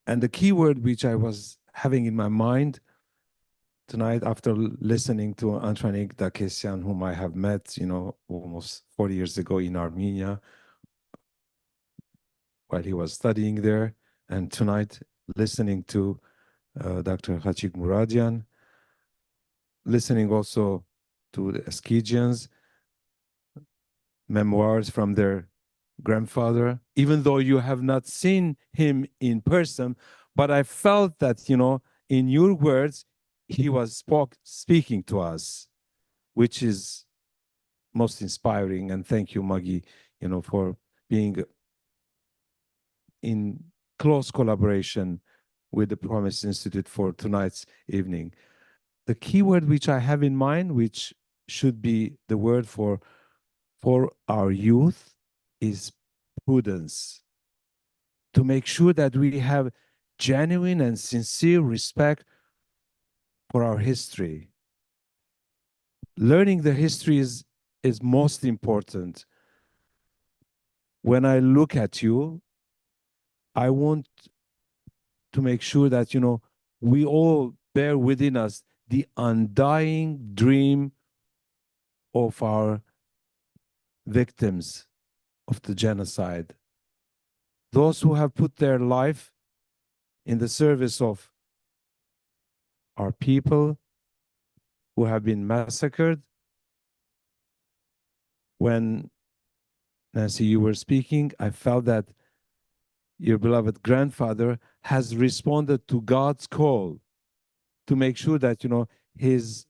S9: And the key word which I was having in my mind tonight after listening to Antranik Dakessian, whom I have met, almost 40 years ago in Armenia while he was studying there, and tonight listening to Dr. Khatchig Mouradian, listening also to the Eskijians, memoirs from their grandfather, even though you have not seen him in person, but I felt that, in your words, he was speaking to us, which is most inspiring. And thank you, Maggie, for being in close collaboration with the Promise Institute for tonight's evening. The key word which I have in mind, which should be the word for our youth, is prudence. To make sure that we have genuine and sincere respect for our history. Learning the history is most important. When I look at you, I want to make sure that, we all bear within us the undying dream of our victims of the genocide. Those who have put their life in the service of our people who have been massacred. When, Nancy, you were speaking, I felt that your beloved grandfather has responded to God's call to make sure that, his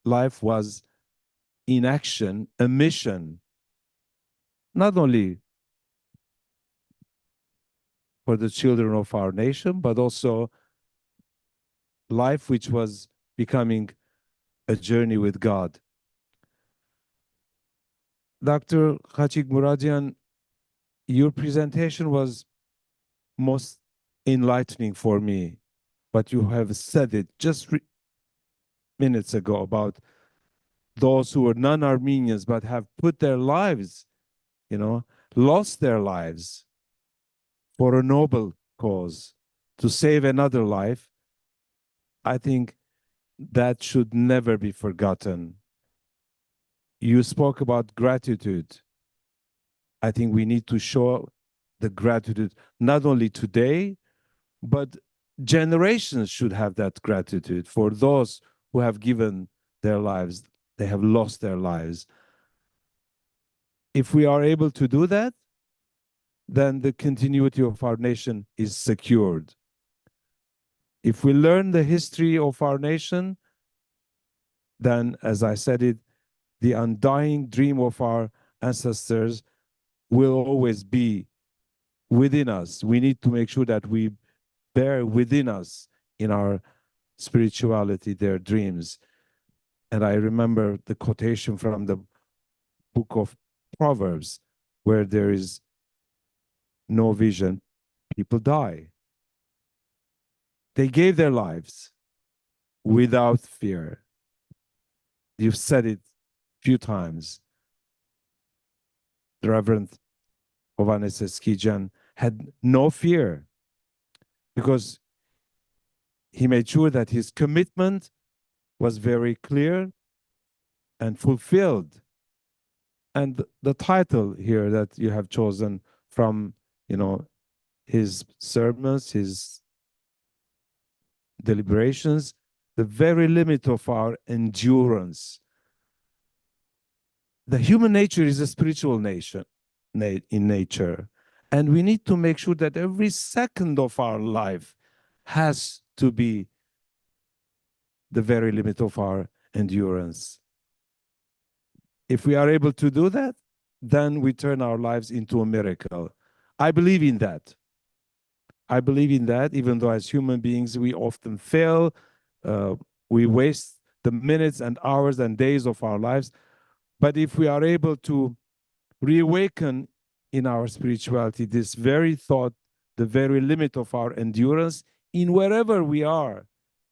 S9: life was in action, a mission, not only for the children of our nation, but also life which was becoming a journey with God. Dr. Khatchig Mouradian, your presentation was most enlightening for me, but you have said it just minutes ago about those who are non-Armenians but have put their lives, lost their lives for a noble cause, to save another life. I think that should never be forgotten. You spoke about gratitude. I think we need to show the gratitude not only today, but generations should have that gratitude for those who have given their lives, they have lost their lives. If we are able to do that, then the continuity of our nation is secured. If we learn the history of our nation, then, as I said it, the undying dream of our ancestors will always be within us. We need to make sure that we bear within us in our spirituality their dreams. And I remember the quotation from the book of Proverbs, where there is no vision, people die. They gave their lives without fear. You've said it a few times. The Reverend Hovhannes Eskijian had no fear because he made sure that his commitment was very clear and fulfilled. And the title here that you have chosen from, his sermons, his deliberations, the very limit of our endurance. The human nature is a spiritual nature in nature. And we need to make sure that every second of our life has to be the very limit of our endurance. If we are able to do that, then we turn our lives into a miracle. I believe in that. I believe in that, even though as human beings, we often fail. We waste the minutes and hours and days of our lives. But if we are able to reawaken in our spirituality this very thought, the very limit of our endurance, in wherever we are,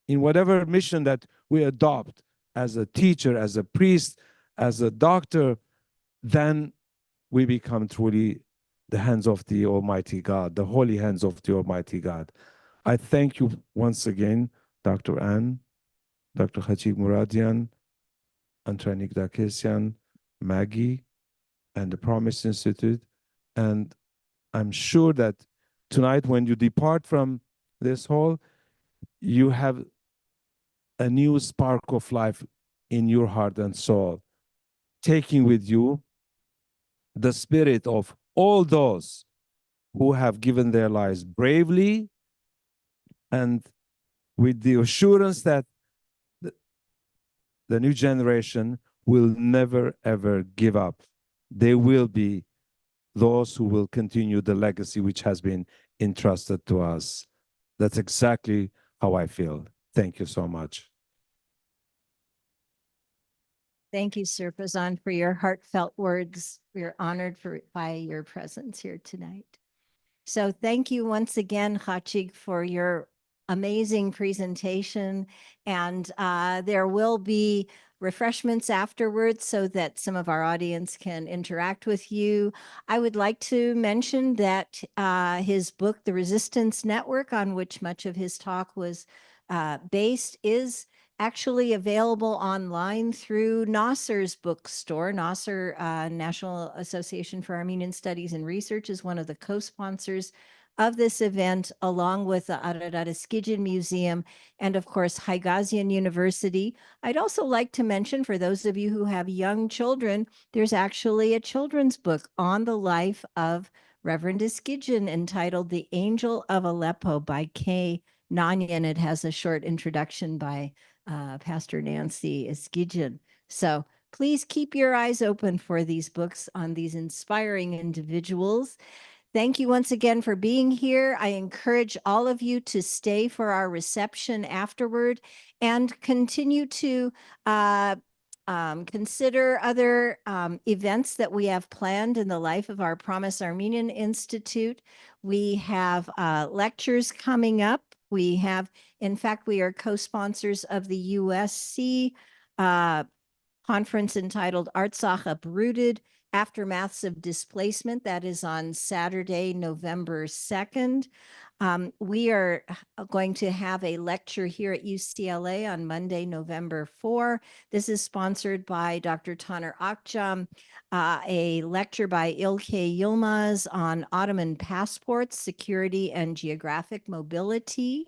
S9: in whatever mission that we adopt, as a teacher, as a priest, as a doctor, then we become truly the hands of the Almighty God, the holy hands of the Almighty God. I thank you once again, Dr. Anne, Dr. Khatchig Mouradian, Antranik Dakessian, Maggie, and the Promise Institute. And I'm sure that tonight, when you depart from this hall, you have a new spark of life in your heart and soul, taking with you the spirit of all those who have given their lives bravely and with the assurance that the new generation will never, ever give up. They will be those who will continue the legacy which has been entrusted to us. That's exactly how I feel. Thank you so much.
S2: Thank you, Sir Pazan, for your heartfelt words. We are honored by your presence here tonight. So thank you once again, Khatchig, for your amazing presentation. And there will be refreshments afterwards so that some of our audience can interact with you. I would like to mention that his book, The Resistance Network, on which much of his talk was based, is actually available online through Nasser's bookstore. Nasser, National Association for Armenian Studies and Research, is one of the co-sponsors of this event, along with the Hovhannes Eskijian Museum and, of course, Haigazian University. I'd also like to mention, for those of you who have young children, there's actually a children's book on the life of Reverend Eskijian entitled The Angel of Aleppo by K. Nanyan. It has a short introduction by Pastor Nancy Eskijian. So please keep your eyes open for these books on these inspiring individuals. Thank you once again for being here. I encourage all of you to stay for our reception afterward and continue to consider other events that we have planned in the life of our Promise Armenian Institute. We have lectures coming up. We have, in fact, we are co-sponsors of the USC conference entitled Artsakh Uprooted, Aftermaths of Displacement. That is on Saturday, November 2nd. We are going to have a lecture here at UCLA on Monday, November 4. This is sponsored by Dr. Taner Akjam, a lecture by İlke Yılmaz on Ottoman passports, security, and geographic mobility.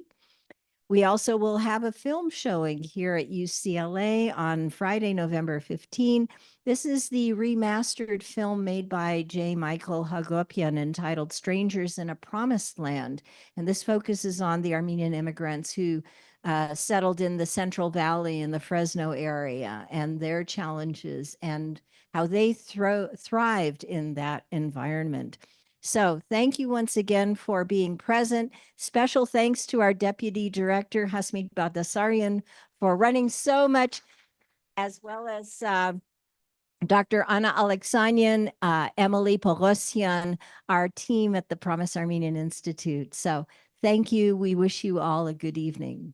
S2: We also will have a film showing here at UCLA on Friday, November 15. This is the remastered film made by J. Michael Hagopian entitled Strangers in a Promised Land. And this focuses on the Armenian immigrants who settled in the Central Valley in the Fresno area and their challenges and how they thrived in that environment. So thank you once again for being present. Special thanks to our Deputy Director, Hasmit Bagdasarian, for running so much, as well as Dr. Anna Alexanian, Emily Pogosyan, our team at the Promise Armenian Institute. So thank you. We wish you all a good evening.